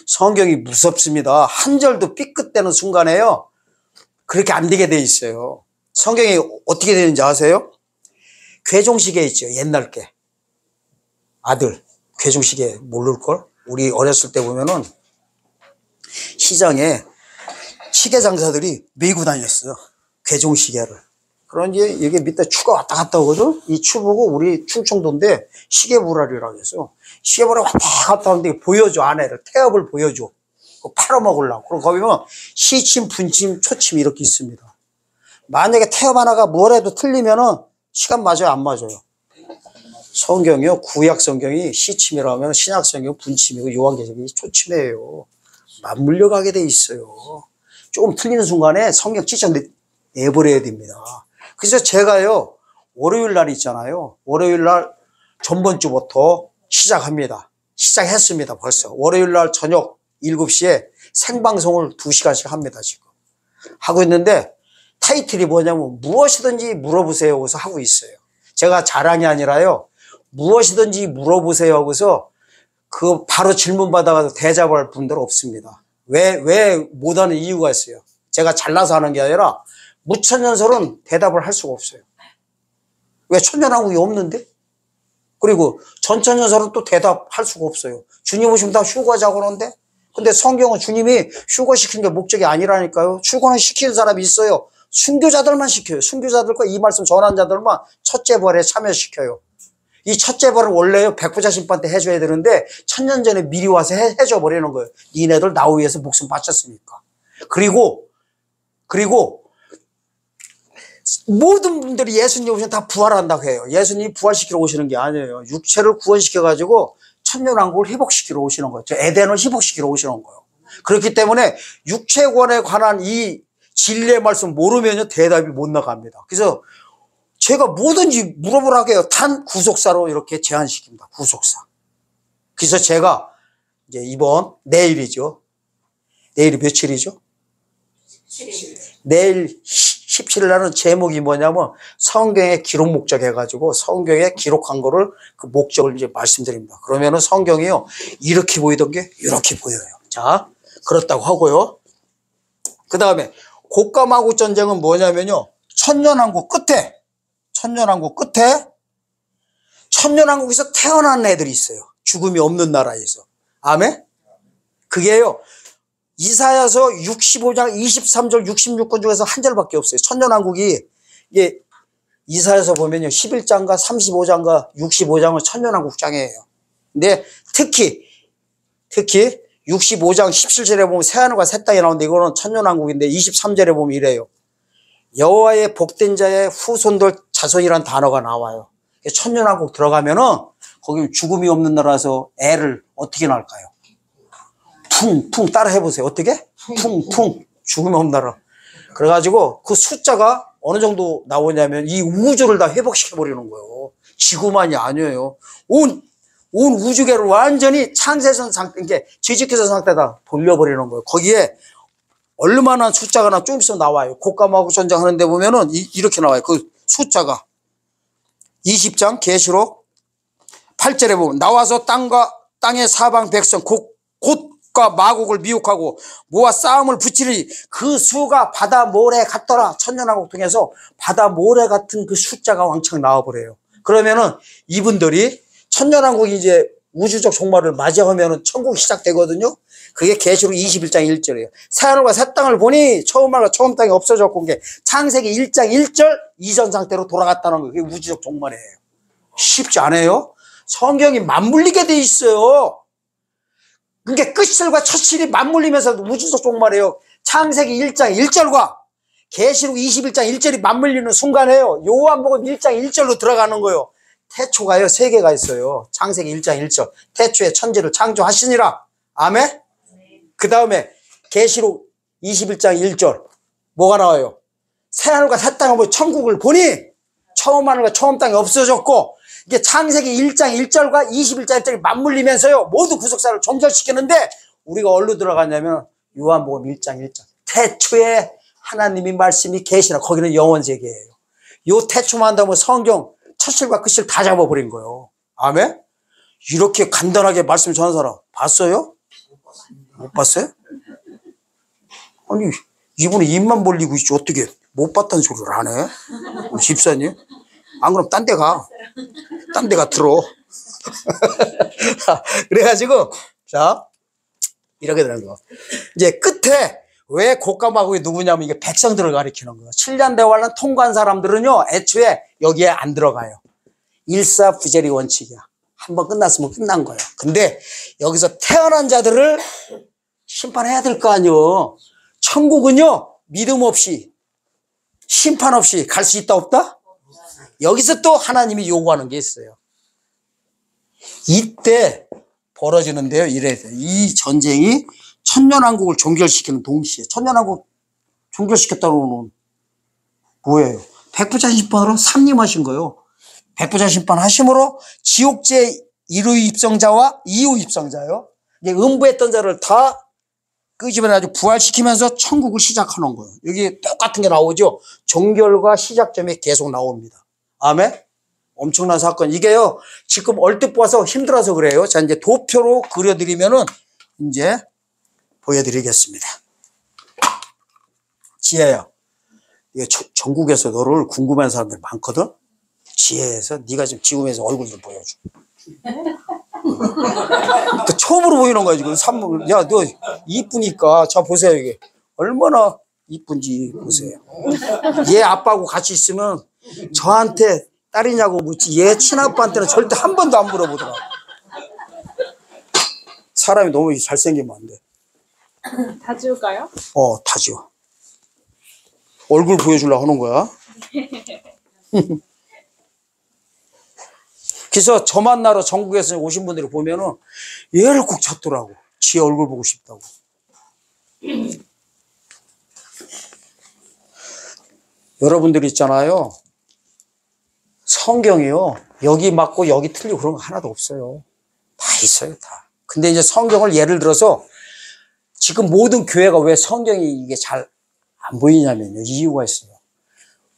성경이 무섭습니다. 한 절도 삐끗대는 순간에요, 그렇게 안 되게 돼 있어요. 성경이 어떻게 되는지 아세요? 괴종시계 있죠. 옛날 게. 아들. 괴종시계 모를걸? 우리 어렸을 때 보면은 시장에 시계 장사들이 메고 다녔어요. 괴종시계를. 그런지 이게 밑에 추가 왔다 갔다 오거든? 이 추보고 우리 충청도인데 시계부랄이라고 해서 시계부랄 왔다 갔다 하는데 보여줘, 아내를. 태엽을 보여줘. 팔아먹으려고. 그럼 거기 보면 시침, 분침, 초침 이렇게 있습니다. 만약에 태엽 하나가 뭐라도 틀리면은 시간 맞아요, 안 맞아요? 성경이요, 구약 성경이 시침이라고 하면 신약 성경 분침이고 요한계시록이 초침이에요. 맞물려 가게 돼 있어요. 조금 틀리는 순간에 성경 찢어내버려야 됩니다. 그래서 제가요, 월요일 날 있잖아요. 월요일 날 전번 주부터 시작합니다. 시작했습니다, 벌써. 월요일 날 저녁 7시에 생방송을 2시간씩 합니다, 지금. 하고 있는데 타이틀이 뭐냐면 무엇이든지 물어보세요 하고서 하고 있어요. 제가 자랑이 아니라요, 무엇이든지 물어보세요 하고서 그 바로 질문 받아가지고 대답할 분들 없습니다. 왜 못하는 이유가 있어요. 제가 잘나서 하는 게 아니라 무천년설은 대답을 할 수가 없어요. 왜? 천년왕국이 없는데? 그리고 전천년설은 또 대답할 수가 없어요. 주님 오시면 다 휴거하자고 그러는데? 근데 성경은 주님이 휴거시키는 게 목적이 아니라니까요. 휴거는 시키는 사람이 있어요. 순교자들만 시켜요. 순교자들과 이 말씀 전한 자들만 첫째 벌에 참여시켜요. 이 첫째 벌은 원래요, 백부자 심판 때 해줘야 되는데 천년 전에 미리 와서 해줘 버리는 거예요. 니네들 나 위해서 목숨 바쳤으니까. 그리고 모든 분들이 예수님 오시면 다 부활한다고 해요. 예수님이 부활시키러 오시는 게 아니에요. 육체를 구원시켜가지고 천년왕국을 회복시키러 오시는 거예요. 에덴을 회복시키러 오시는 거예요. 그렇기 때문에 육체 구원에 관한 이 진리의 말씀 모르면요, 대답이 못 나갑니다. 그래서 제가 뭐든지 물어보라고 해요. 단 구속사로 이렇게 제한시킵니다. 구속사. 그래서 제가 이제 내일이죠. 내일이 며칠이죠? 7일. 내일 17일 날은 제목이 뭐냐면 성경의 기록 목적 해가지고 성경에 기록한 거를 그 목적을 이제 말씀드립니다. 그러면은 성경이요. 이렇게 보이던 게 이렇게 보여요. 자, 그렇다고 하고요. 그 다음에 곡감하고 전쟁은 뭐냐면요. 천년왕국 끝에 천년왕국에서 태어난 애들이 있어요. 죽음이 없는 나라에서. 아멘? 그게요. 이사야서 65장 23절 66권 중에서 한 절밖에 없어요. 천년왕국이 이게 이사야서 보면요. 11장과 35장과 65장은 천년왕국장이에요. 근데 특히 65장 17절에 보면 새하늘과 새 땅이 나오는데 이거는 천년왕국인데 23절에 보면 이래요. 여호와의 복된 자의 후손들 자손이란 단어가 나와요. 천년왕국 들어가면은 거기 죽음이 없는 나라에서 애를 어떻게 낳을까요? 퉁퉁 따라 해보세요. 어떻게? 퉁퉁 죽음이 없는 나라. 그래가지고 그 숫자가 어느 정도 나오냐면 이 우주를 다 회복시켜버리는 거예요. 지구만이 아니에요. 온 우주계를 완전히 창세전 상태, 이게 지지켓 상태다 돌려버리는 거예요. 거기에 얼마나 숫자가 좀 있으면 나와요. 곡감하고 전쟁하는데 보면은 이렇게 나와요. 그 숫자가 20장 계시록 8절에 보면 나와서 땅의 사방 백성 곧과 마곡을 미혹하고 모아 싸움을 붙이니 그 수가 바다 모래 같더라. 천년왕국 통해서 바다 모래 같은 그 숫자가 왕창 나와버려요. 그러면은 이분들이 천년왕국이 이제 우주적 종말을 맞이하면은 천국이 시작되거든요. 그게 계시록 21장 1절이에요. 새하늘과 새 땅을 보니 처음 하늘과 처음 땅이 없어졌고 그게 창세기 1장 1절 이전 상태로 돌아갔다는 거예요. 그게 우주적 종말이에요. 쉽지 않아요? 성경이 맞물리게 돼 있어요. 그게 끝실과 첫실이 맞물리면서 우주적 종말이에요. 창세기 1장 1절과 계시록 21장 1절이 맞물리는 순간에요. 요한복음 1장 1절로 들어가는 거예요. 태초가요, 세 개가 있어요. 창세기 1장 1절. 태초에 천지를 창조하시니라. 아멘? 그 다음에 계시록 21장 1절. 뭐가 나와요? 새하늘과 새 땅을 보니 천국을 보니 처음 하늘과 처음 땅이 없어졌고 이게 창세기 1장 1절과 21장 1절이 맞물리면서요. 모두 구속사를 종결시키는데 우리가 어디로 들어가냐면 요한복음 1장 1절. 태초에 하나님이 말씀이 계시나 거기는 영원세계예요. 요 태초만 한다면 성경 첫실과 끝실 다 잡아버린 거예요. 아멘? 이렇게 간단하게 말씀 전한 사람 봤어요? 못 봤어요? 아니 이분은 입만 벌리고 있지 어떻게 못 봤다는 소리를 안 해? 집사님? 안 그럼 딴 데 가. 딴 데 가 들어. 그래가지고 자 이렇게 되는 거. 이제 끝에 왜 곡감하고 누구냐면 이게 백성들을 가리키는 거예요. 7년 대환란 통과한 사람들은요 애초에 여기에 안 들어가요. 일사부재리 원칙이야. 한번 끝났으면 끝난 거예요. 근데 여기서 태어난 자들을 심판해야 될 거 아니에요. 천국은요 믿음 없이 심판 없이 갈 수 있다 없다? 여기서 또 하나님이 요구하는 게 있어요. 이때 벌어지는데요. 이래야 돼요. 이 전쟁이 천년왕국을 종결시키는 동시에 천년왕국 종결시켰다고는 뭐예요? 백부자 심판으로 삼림하신 거예요. 백부자 심판 하심으로 지옥제 1호 입성자와 2호 입성자요. 이게 음부했던 자를 다 끄집어내가지고 부활시키면서 천국을 시작하는 거예요. 여기 똑같은 게 나오죠. 종결과 시작점이 계속 나옵니다. 아멘? 엄청난 사건. 이게요, 지금 얼뜻 보아서 힘들어서 그래요. 자, 이제 도표로 그려드리면은 이제 보여드리겠습니다. 지혜야, 이게 전국에서 너를 궁금한 사람들 많거든? 지혜에서 네가 지금 지금에서 얼굴 좀 보여줘. 또 처음으로 보이는 거야 지금. 야, 너 이쁘니까 자 보세요. 이게 얼마나 이쁜지 보세요. 얘 아빠하고 같이 있으면 저한테 딸이냐고 묻지 얘 친아빠한테는 절대 한 번도 안 물어보더라. 사람이 너무 잘생기면 안 돼. 다 지울까요? 다 지워. 얼굴 보여주려고 하는 거야. 그래서 저 만나러 전국에서 오신 분들이 보면은 얘를 꼭 찾더라고. 지 얼굴 보고 싶다고. 여러분들 있잖아요. 성경이요. 여기 맞고 여기 틀리고 그런 거 하나도 없어요. 다 있어요, 다. 근데 이제 성경을 예를 들어서 지금 모든 교회가 왜 성경이 이게 잘 안 보이냐면요. 이유가 있어요.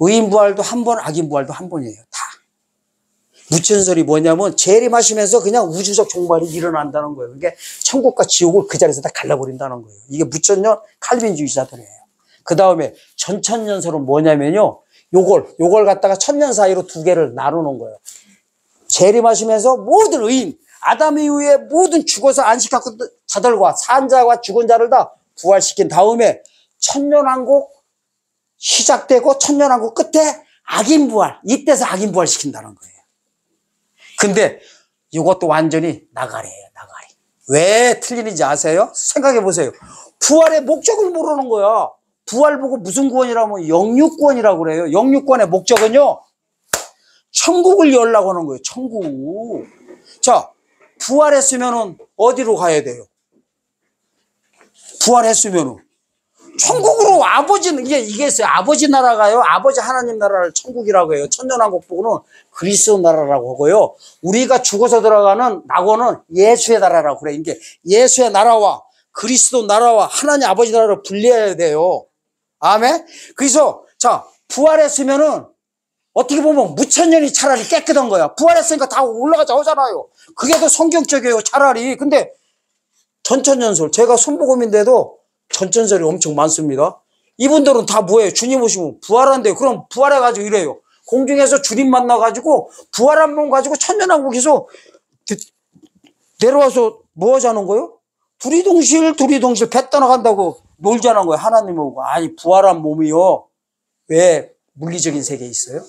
의인부활도 한 번, 악인부활도 한 번이에요. 다. 무천설이 뭐냐면 재림하시면서 그냥 우주적 종말이 일어난다는 거예요. 이게 천국과 지옥을 그 자리에서 다 갈라버린다는 거예요. 이게 무천년 칼빈주의자들이에요. 그 다음에 전천년설은 뭐냐면요. 요걸 갖다가 천년 사이로 두 개를 나누는 거예요. 재림하시면서 모든 의인, 아담 이후에 모든 죽어서 안식하고 자들과 산 자와 죽은 자를 다 부활시킨 다음에 천년왕국 시작되고 천년왕국 끝에 악인부활, 이때서 악인부활 시킨다는 거예요. 근데 이것도 완전히 나가리예요, 나가리. 왜 틀리는지 아세요? 생각해 보세요. 부활의 목적을 모르는 거야. 부활 보고 무슨 구원이라면 영육구원이라고 그래요. 영육구원의 목적은요, 천국을 열라고 하는 거예요. 천국. 자, 부활했으면은 어디로 가야 돼요? 부활했으면은 천국으로. 아버지는 이게 있어요. 아버지 나라가요. 아버지 하나님 나라를 천국이라고 해요. 천년왕국 보고는 그리스도 나라라고 하고요. 우리가 죽어서 들어가는 낙원은 예수의 나라라고 그래요. 이게 예수의 나라와 그리스도 나라와 하나님 아버지 나라를 분리해야 돼요. 아멘. 그래서 자, 부활했으면은 어떻게 보면 무천년이 차라리 깨끗한 거야. 부활했으니까 다 올라가자 하잖아요. 그게 더 성경적이에요, 차라리. 근데 전천년설, 제가 순복음인데도 전천설이 엄청 많습니다. 이분들은 다 뭐예요? 주님 오시면 부활한대요. 그럼 부활해가지고 이래요. 공중에서 주님 만나가지고 부활한 몸 가지고 천년왕국에서 내려와서 뭐 하자는 거예요? 두리둥실 배 떠나간다고 놀자는 거예요. 하나님하고. 아니, 부활한 몸이요. 왜 물리적인 세계에 있어요?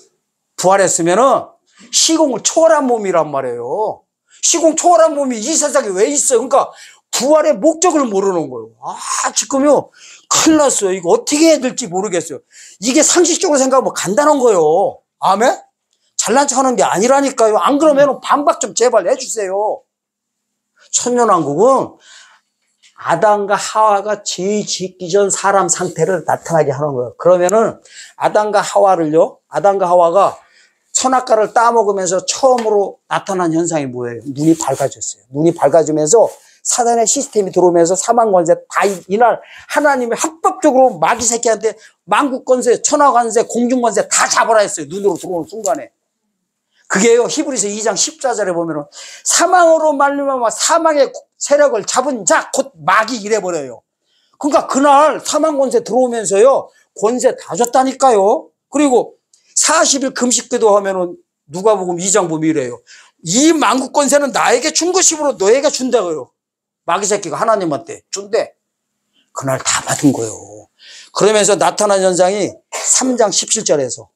부활했으면은 시공을 초월한 몸이란 말이에요. 시공 초월한 몸이 이 세상에 왜 있어요? 그러니까 부활의 목적을 모르는 거예요. 지금요, 큰일 났어요. 이거 어떻게 해야 될지 모르겠어요. 이게 상식적으로 생각하면 간단한 거예요. 아멘? 잘난 척 하는 게 아니라니까요. 안 그러면 반박 좀 제발 해주세요. 천년왕국은 아담과 하와가 죄 짓기 전 사람 상태를 나타나게 하는 거예요. 그러면은 아담과 하와가 선악과를 따먹으면서 처음으로 나타난 현상이 뭐예요? 눈이 밝아졌어요. 눈이 밝아지면서 사단의 시스템이 들어오면서 사망 권세 다 이날 하나님이 합법적으로 마귀 새끼한테 만국 권세, 천하 권세, 공중 권세 다 잡아라 했어요. 눈으로 들어오는 순간에. 그게요, 히브리서 2장 14절에 보면은 사망으로 말미암아 사망의 세력을 잡은 자 곧 마귀 이래버려요. 그러니까 그날 사망 권세 들어오면서요, 권세 다 줬다니까요. 그리고 40일 금식기도 하면은 누가복음 2장 보면 이래요. 이 만국 권세는 나에게 준 것이므로 너에게 준다고요. 마귀 새끼가 하나님한테 준대. 그날 다 받은 거예요. 그러면서 나타난 현상이 3장 17절에서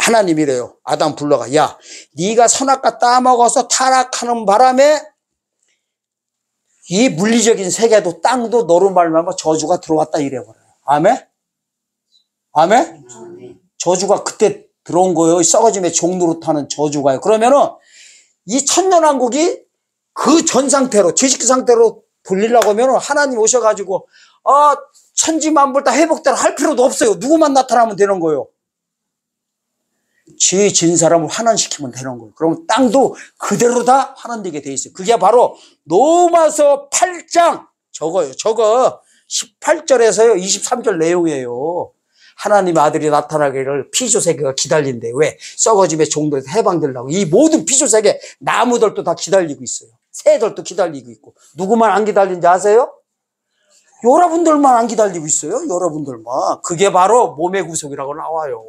하나님이 이래요. 아담 불러가, 야, 네가 선악과 따먹어서 타락하는 바람에 이 물리적인 세계도 땅도 너로 말미암아 저주가 들어왔다 이래버려요. 아멘? 아멘? 저주가 그때 들어온 거예요. 썩어짐의 종로로 타는 저주가요. 그러면은 이 천년왕국이 그 전 상태로, 죄짓기 상태로 돌리려고 하면 하나님 오셔가지고 천지만물 다 회복대로 할 필요도 없어요. 누구만 나타나면 되는 거예요. 죄 진 사람을 환원시키면 되는 거예요. 그럼 땅도 그대로 다 환원되게 돼 있어요. 그게 바로 로마서 8장 저거 18절에서요 23절 내용이에요. 하나님의 아들이 나타나기를 피조세계가 기다린대. 왜? 썩어짐의 종들에서 해방되려고. 이 모든 피조세계 나무들도 다 기다리고 있어요. 새들도 기다리고 있고. 누구만 안 기다리는지 아세요? 여러분들만 안 기다리고 있어요. 여러분들만. 그게 바로 몸의 구속이라고 나와요.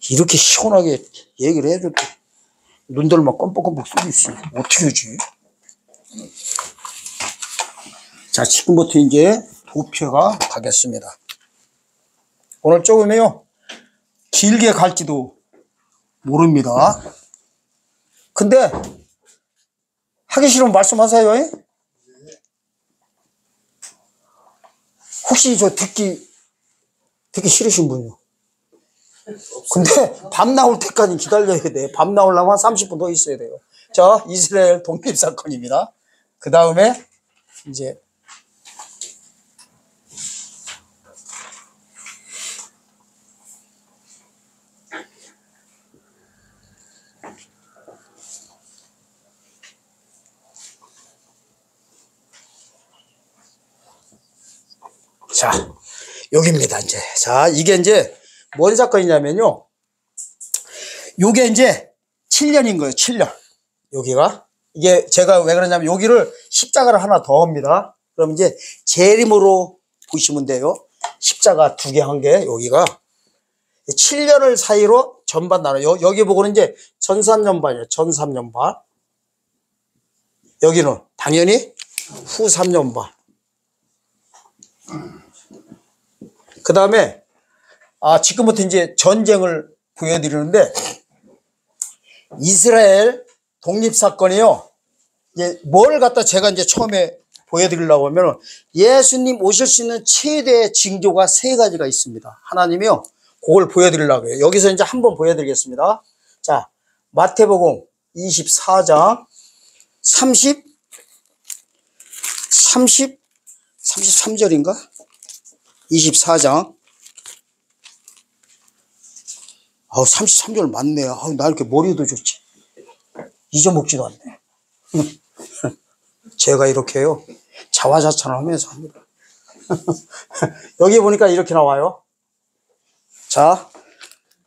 이렇게 시원하게 얘기를 해도 눈들만 껌뻑껌뻑 쏘고 있어요. 어떻게 하지? 자, 지금부터 이제 도표가 가겠습니다. 오늘 조금요 길게 갈지도 모릅니다. 근데 하기 싫으면 말씀하세요. 혹시 저 듣기 싫으신 분이요? 근데 밤 나올 때까지 기다려야 돼. 밤 나오려면 30분 더 있어야 돼요. 자, 이스라엘 독립사건입니다. 그 다음에 이제 자, 여기입니다, 이제. 자, 이게 이제 뭔 사건이냐면요. 요게 이제 7년인 거예요, 7년. 여기가. 이게 제가 왜 그러냐면 여기를 십자가를 하나 더 합니다. 그럼 이제 재림으로 보시면 돼요. 십자가 2개 한 개, 여기가. 7년을 사이로 전반 나눠요. 여기 보고는 이제 전 3년반이에요. 전 3년반. 여기는 당연히 후 3년반. 그 다음에, 지금부터 이제 전쟁을 보여드리는데, 이스라엘 독립사건이요. 이제 뭘 갖다 제가 이제 처음에 보여드리려고 하면, 예수님 오실 수 있는 최대의 징조가 3가지가 있습니다. 하나님이요. 그걸 보여드리려고 해요. 여기서 이제 한번 보여드리겠습니다. 자, 마태복음 24장 33절인가? 24장. 33절 맞네. 나 이렇게 머리도 좋지. 잊어먹지도 않네. 제가 이렇게요. 자화자찬을 하면서 합니다. 여기 보니까 이렇게 나와요. 자,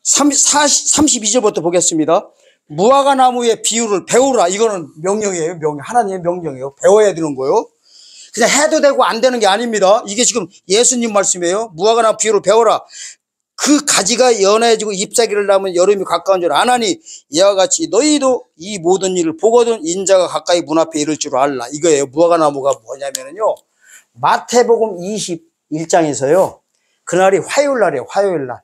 32절부터 보겠습니다. 무화과 나무의 비유를 배우라. 이거는 명령이에요. 명령. 하나님의 명령이에요. 배워야 되는 거예요. 그냥 해도 되고 안 되는 게 아닙니다. 이게 지금 예수님 말씀이에요. 무화과 나무 비유를 배워라. 그 가지가 연해지고 잎사귀를 낳으면 여름이 가까운 줄 아나니 이와 같이 너희도 이 모든 일을 보거든 인자가 가까이 문 앞에 이를 줄 알라. 이거예요. 무화과 나무가 뭐냐면요. 마태복음 21장에서요. 그날이 화요일 날이에요. 화요일 날.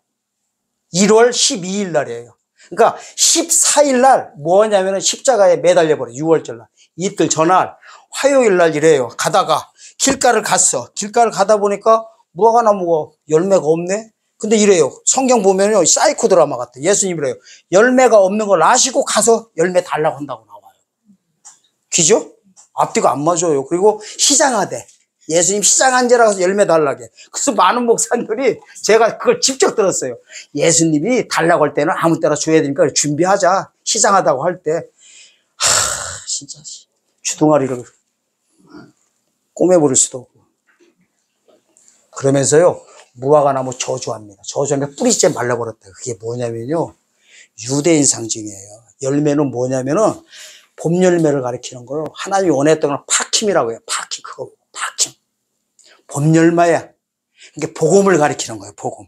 1월 12일 날이에요. 그러니까 14일 날 뭐냐면은 십자가에 매달려 버려. 6월절 날. 이틀 전날 화요일 날 이래요. 가다가 길가를 갔어. 길가를 가다 보니까 무화과 나무가 열매가 없네. 근데 이래요. 성경 보면요. 사이코 드라마 같아. 예수님이래요. 열매가 없는 걸 아시고 가서 열매 달라고 한다고 나와요. 귀죠? 앞뒤가 안 맞아요. 그리고 시장하대. 예수님 시장 앉으라 가서 열매 달라게. 그래서 많은 목사님들이 제가 그걸 직접 들었어요. 예수님이 달라고 할 때는 아무 때나 줘야 되니까 준비하자. 시장하다고 할 때. 진짜 주둥아리를 꼬매버릴 수도 없고. 그러면서요. 무화과 나무 저주합니다. 저주하면 뿌리째 말라버렸다. 그게 뭐냐면요. 유대인 상징이에요. 열매는 뭐냐면은 봄 열매를 가리키는 거예요. 하나님이 원했던 건 파킴이라고 해요. 파킴 그거. 파킴. 봄 열매야. 이게 복음을 가리키는 거예요. 복음.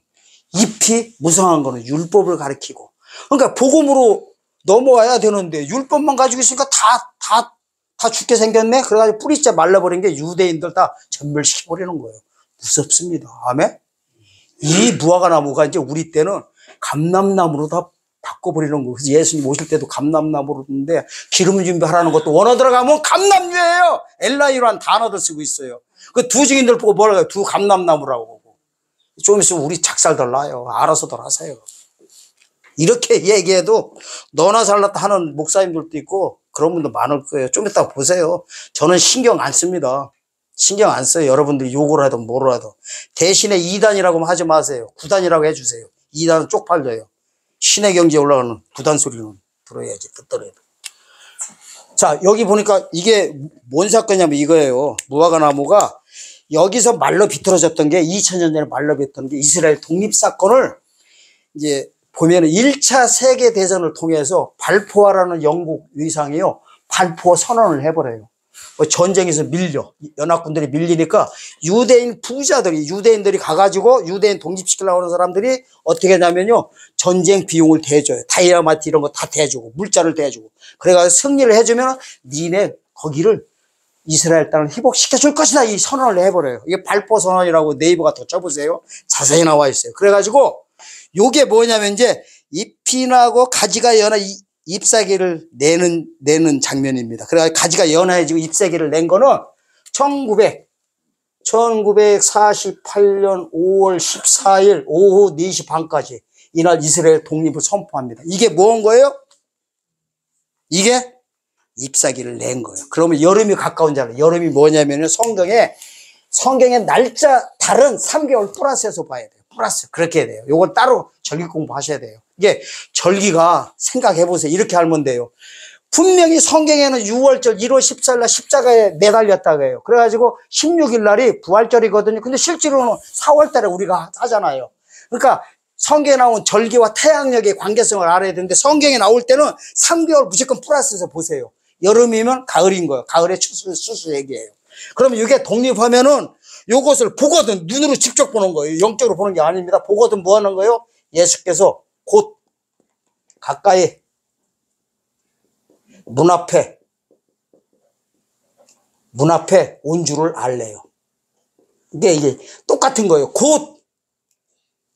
잎이 무성한 거는 율법을 가리키고. 그러니까 복음으로 넘어와야 되는데 율법만 가지고 있으니까 다 죽게 생겼네. 그래가지고 뿌리째 말라버린 게 유대인들 다 전멸시켜버리는 거예요. 무섭습니다. 아멘. 이 무화과 나무가 이제 우리 때는 감람나무로 다 바꿔버리는 거예요. 그래서 예수님 오실 때도 감람나무로 했는데 기름 준비하라는 것도 원어 들어가면 감람류예요. 엘라이라는 단어도 쓰고 있어요. 그 두 증인들 보고 뭐라고 해요? 두 감람나무라고 보고. 좀 있으면 우리 작살들 나요. 알아서들 하세요. 이렇게 얘기해도 너나 잘났다 하는 목사님들도 있고 그런 분도 많을 거예요. 좀 이따 보세요. 저는 신경 안 씁니다. 신경 안 써요. 여러분들이 욕을 하든 뭐를 하든. 대신에 2단이라고 하지 마세요. 9단이라고 해주세요. 2단은 쪽팔려요. 신의 경지에 올라가는 9단 소리는 들어야지. 듣더라도. 자, 여기 보니까 이게 뭔 사건이냐면 이거예요. 무화과 나무가 여기서 말로 비틀어졌던 게 2000년 전에 말로 비틀어졌던 게 이스라엘 독립사건을 이제 보면은 1차 세계대전을 통해서 발포하라는 영국 의상이요. 발포 선언을 해버려요. 전쟁에서 연합군들이 밀리니까 유대인 부자들이, 유대인들이 가가지고 유대인 독립시키려고 하는 사람들이 어떻게 하냐면요. 전쟁 비용을 대줘요. 다이아마트 이런 거 다 대주고, 물자를 대주고. 그래가지고 승리를 해주면 니네 거기를 이스라엘 땅을 회복시켜줄 것이다. 이 선언을 해버려요. 이게 발포 선언이라고 네이버 더 쳐보세요. 자세히 나와 있어요. 그래가지고 요게 뭐냐면 이제 잎이 나고 가지가 연한 잎사귀를 내는 장면입니다. 그래서 가지가 연해지고 잎사귀를 낸 거는 1948년 5월 14일 오후 4시 반까지 이날 이스라엘 독립을 선포합니다. 이게 뭔 거예요? 이게 잎사귀를 낸 거예요. 그러면 여름이 가까운 줄 알아요. 여름이 뭐냐면 성경에 날짜 달은 3개월 플러스해서 봐야 돼요. 플러스. 그렇게 해야 돼요. 요건 따로 절기 공부하셔야 돼요. 이게 절기가 생각해 보세요. 이렇게 알면 돼요. 분명히 성경에는 6월절 1월 14일 날 십자가에 매달렸다고 해요. 그래가지고 16일 날이 부활절이거든요. 근데 실제로는 4월 달에 우리가 하잖아요. 그러니까 성경에 나온 절기와 태양력의 관계성을 알아야 되는데 성경에 나올 때는 3개월 무조건 플러스해서 보세요. 여름이면 가을인 거예요. 가을에 수수 얘기예요. 그러면 이게 독립하면은 요것을 보거든 눈으로 직접 보는 거예요. 영적으로 보는 게 아닙니다. 보거든 뭐 하는 거예요? 예수께서 곧 가까이 문 앞에 온 줄을 알래요. 이게 똑같은 거예요. 곧,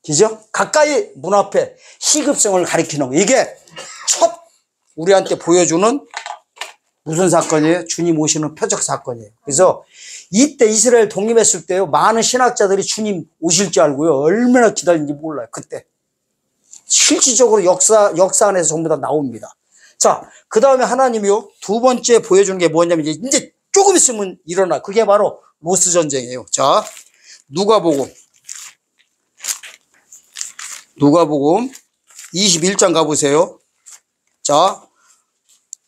그죠? 가까이 문 앞에 시급성을 가리키는 거. 이게 첫 우리한테 보여주는 무슨 사건이에요? 주님 오시는 표적 사건이에요. 그래서 이때 이스라엘 독립했을 때요, 많은 신학자들이 주님 오실 줄 알고요, 얼마나 기다린지 몰라요. 그때 실질적으로 역사 안에서 전부 다 나옵니다. 자, 그 다음에 하나님이요, 두 번째 보여주는 게 뭐냐면, 이제 조금 있으면 일어나. 그게 바로 로스 전쟁이에요. 자, 누가복음 21장 가보세요. 자,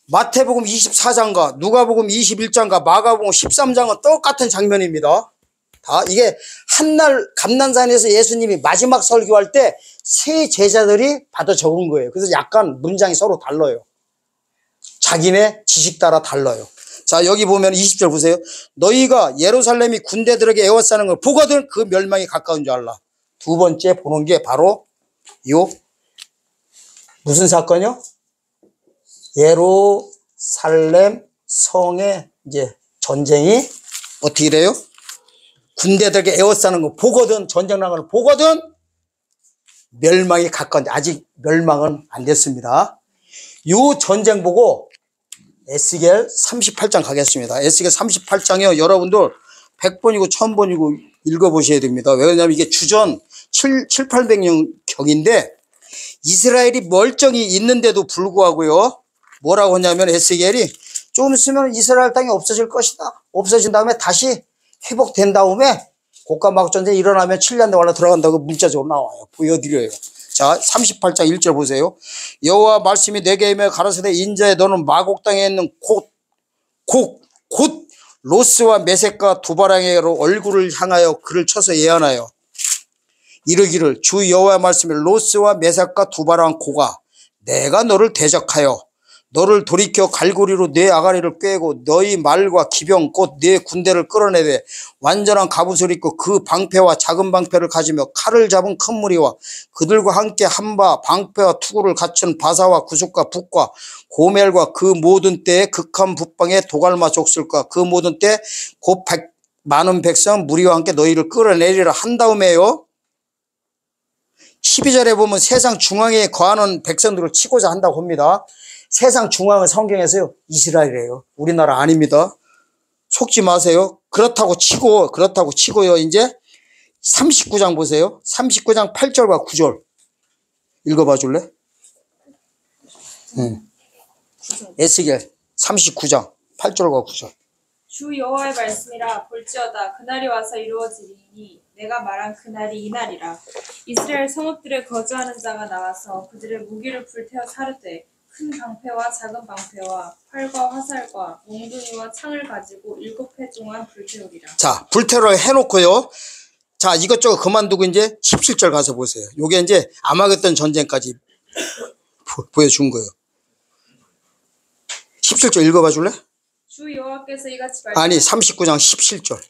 마태복음 24장과 누가복음 21장과 마가복음 13장은 똑같은 장면입니다. 다 이게 한날 감난산에서 예수님이 마지막 설교할 때 세 제자들이 받아 적은 거예요. 그래서 약간 문장이 서로 달라요. 자기네 지식 따라 달라요. 자, 여기 보면 20절 보세요. 너희가 예루살렘이 군대들에게 에워싸는 걸 보거든 그 멸망이 가까운 줄 알라. 두 번째 보는 게 바로 요 무슨 사건이요? 예루살렘 성의 이제 전쟁이 어떻게 돼요? 군대들에게 에워싸는 거 보거든, 전쟁 나는 걸 보거든 멸망이 가까운데 아직 멸망은 안 됐습니다. 요 전쟁 보고 에스겔 38장 가겠습니다. 에스겔 38장이요. 여러분들 100번이고 1000번이고 읽어보셔야 됩니다. 왜냐하면 이게 주전 700~800년 경인데 이스라엘이 멀쩡히 있는데도 불구하고요. 뭐라고 하냐면 에스겔이 조금 있으면 이스라엘 땅이 없어질 것이다. 없어진 다음에 다시 회복된 다음에 곡간막전쟁이 일어나면 7년 동안 들어간다고 문자적으로 나와요. 보여드려요. 자, 38장 1절 보세요. 여호와 말씀이 내게 임하여 가라사대 인자에 너는 마곡 땅에 있는 곧 로스와 메섹과 두바랑에로 얼굴을 향하여 그를 쳐서 예언하여 이르기를 주 여호와의 말씀이 로스와 메섹과 두바랑 고가 내가 너를 대적하여 너를 돌이켜 갈고리로 네 아가리를 꿰고 너희 말과 기병 곧 네 군대를 끌어내되 완전한 갑옷을 입고 그 방패와 작은 방패를 가지며 칼을 잡은 큰 무리와 그들과 함께 한바 방패와 투구를 갖춘 바사와 구속과 북과 고멜과 그 모든 때에 극한 북방의 도갈마 족술과 그 모든 때 곧 많은 백성 무리와 함께 너희를 끌어내리라 한 다음에요. 12절에 보면 세상 중앙에 거하는 백성들을 치고자 한다고 합니다. 세상 중앙은 성경에서요 이스라엘이에요. 우리나라 아닙니다. 속지 마세요. 그렇다고 치고요. 이제 39장 보세요. 39장 8절과 9절 읽어봐 줄래? 에스겔 39장 8절과 9절. 주 여호와의 말씀이라 볼지어다 그날이 와서 이루어지리니 내가 말한 그날이 이날이라. 이스라엘 성읍들에 거주하는 자가 나와서 그들의 무기를 불태워 사르되 큰 방패와 작은 방패와 활과 화살과 몽둥이와 창을 가지고 7회 동안 불태우리라. 자, 불태우라 해놓고요. 자, 이것저것 그만두고 이제 17절 가서 보세요. 요게 이제 아마겟돈 전쟁까지 보여준 거예요. 17절 읽어봐 줄래? 주 여호와께서 이같이 아니 39장 17절.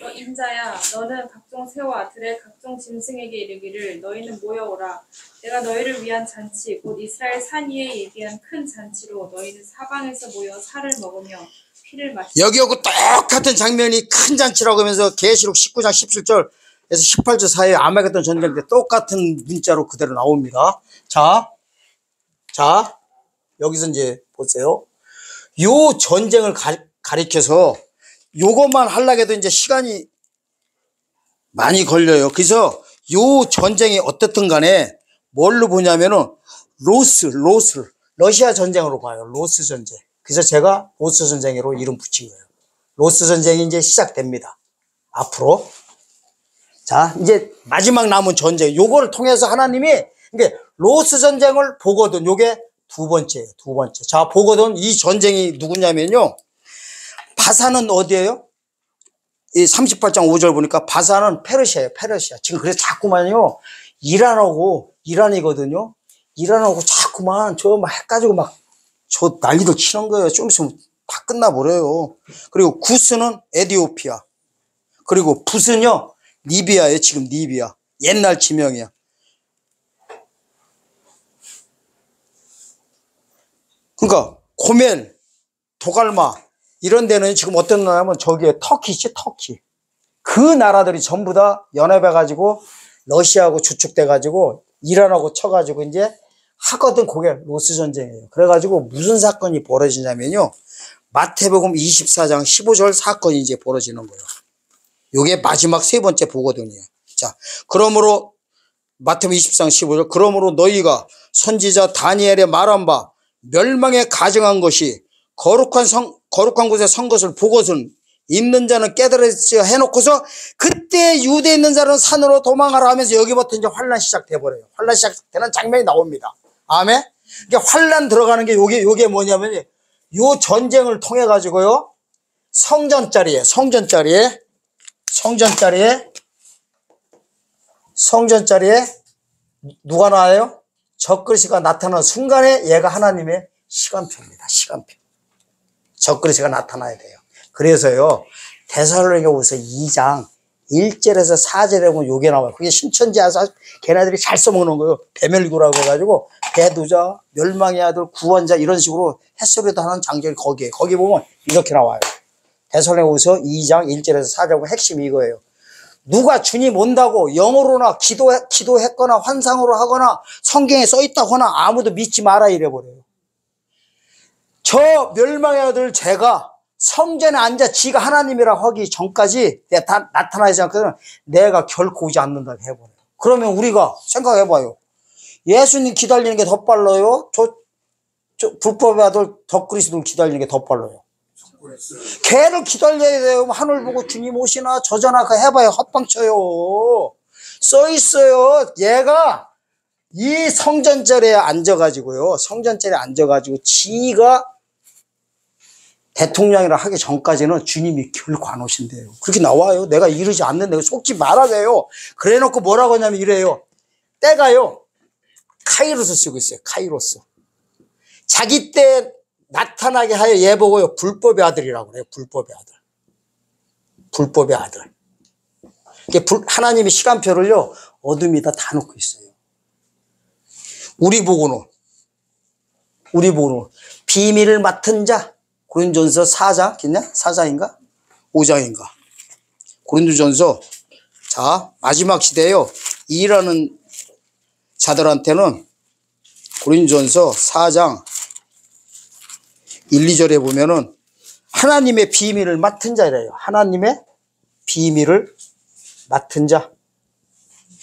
너 인자야 너는 각종 새와 들의 각종 짐승에게 이르기를 너희는 모여오라. 내가 너희를 위한 잔치 곧 이스라엘 산 위에 예비한 큰 잔치로 너희는 사방에서 모여 살을 먹으며 피를 마시라. 여기하고 똑같은 장면이 큰 잔치라고 하면서 계시록 19장 17절에서 18절 사이에 아마겟돈 전쟁 때 똑같은 문자로 그대로 나옵니다. 자 여기서 이제 보세요. 요 전쟁을 가리켜서 요것만 하려고 해도 이제 시간이 많이 걸려요. 그래서 요 전쟁이 어떻든 간에 뭘로 보냐면은 러시아 전쟁으로 봐요. 로스 전쟁. 그래서 제가 로스 전쟁으로 이름 붙인 거예요. 로스 전쟁이 이제 시작됩니다. 앞으로. 자, 이제 마지막 남은 전쟁. 요거를 통해서 하나님이 이게 로스 전쟁을 보거든. 요게 두 번째예요. 두 번째. 자, 보거든. 이 전쟁이 누구냐면요. 바산은 어디예요? 이 38장 5절 보니까 바산은 페르시아예요. 페르시아. 지금 그래서 자꾸만요. 이란이거든요. 이란하고 자꾸만 저 막 해가지고 막 저 난리도 치는 거예요. 좀 있으면 다 끝나버려요. 그리고 구스는 에디오피아. 그리고 붓은요. 리비아예요. 지금 리비아. 옛날 지명이야. 그러니까 고멜, 도갈마 이런 데는 지금 어떤 나라면 저기에 터키지, 터키. 그 나라들이 전부 다 연합해가지고 러시아하고 주축돼가지고 이란하고 쳐가지고 이제 하거든. 그게 로스 전쟁이에요. 그래가지고 무슨 사건이 벌어지냐면요. 마태복음 24장 15절 사건이 이제 벌어지는 거예요. 요게 마지막 세 번째 보거든요. 자, 그러므로 마태복음 24장 15절 그러므로 너희가 선지자 다니엘의 말한 바 멸망에 가증한 것이 거룩한 곳에 선 것을 보고선 있는 자는 깨달으려 해놓고서 그때 유대에 있는 자는 산으로 도망하라 하면서 여기부터 이제 환란 시작돼 버려요. 환란 시작되는 장면이 나옵니다. 아멘. 이게 환란 들어가는 게 요게 뭐냐면 요 전쟁을 통해 가지고요. 성전자리에 누가 나와요? 적그리스도가 나타나는 순간에 얘가 하나님의 시간표입니다. 시간표. 적그리스도가 나타나야 돼요. 그래서요. 데살로니가후서 2장 1절에서 4절에 보면 요게 나와요. 그게 신천지에서 걔네들이 잘 써먹는 거예요. 배멸구라고 해가지고 배두자, 멸망의 아들, 구원자 이런 식으로 햇소리도 하는 장절이 거기에. 거기 보면 이렇게 나와요. 데살로니가후서 2장 1절에서 4절 핵심이 이거예요. 누가 주님 온다고 영어로나 기도했거나 환상으로 하거나 성경에 써있다거나 아무도 믿지 마라 이래버려요. 저 멸망의 아들 제가 성전에 앉아 지가 하나님이라 하기 전까지 내가 나타나지 않거든 내가 결코 오지 않는다고 해버려요. 그러면 우리가 생각해봐요. 예수님 기다리는 게 더 빨라요? 저 불법의 아들 적그리스도를 기다리는 게 더 빨라요. 걔를 기다려야 돼요. 하늘 보고 주님 오시나 저저나 해봐요. 헛방쳐요. 써있어요. 얘가 이 성전절에 앉아가지고요. 성전절에 앉아가지고 지가 대통령이라 하기 전까지는 주님이 결코 안 오신대요. 그렇게 나와요. 내가 이러지 않는데 속지 말아줘요. 그래 놓고 뭐라고 하냐면 이래요. 때가요. 카이로스 쓰고 있어요. 카이로스. 자기 때 나타나게 하여 얘 보고요. 불법의 아들이라고 그래요. 불법의 아들. 불법의 아들. 하나님의 시간표를요. 어둠에다 다 놓고 있어요. 우리 보고는 비밀을 맡은 자 고린도전서 4장 있냐? 4장인가? 5장인가? 고린도전서 자 마지막 시대에요. 일하는 자들한테는 고린도전서 4장 1, 2절에 보면은 하나님의 비밀을 맡은 자래요. 하나님의 비밀을 맡은 자.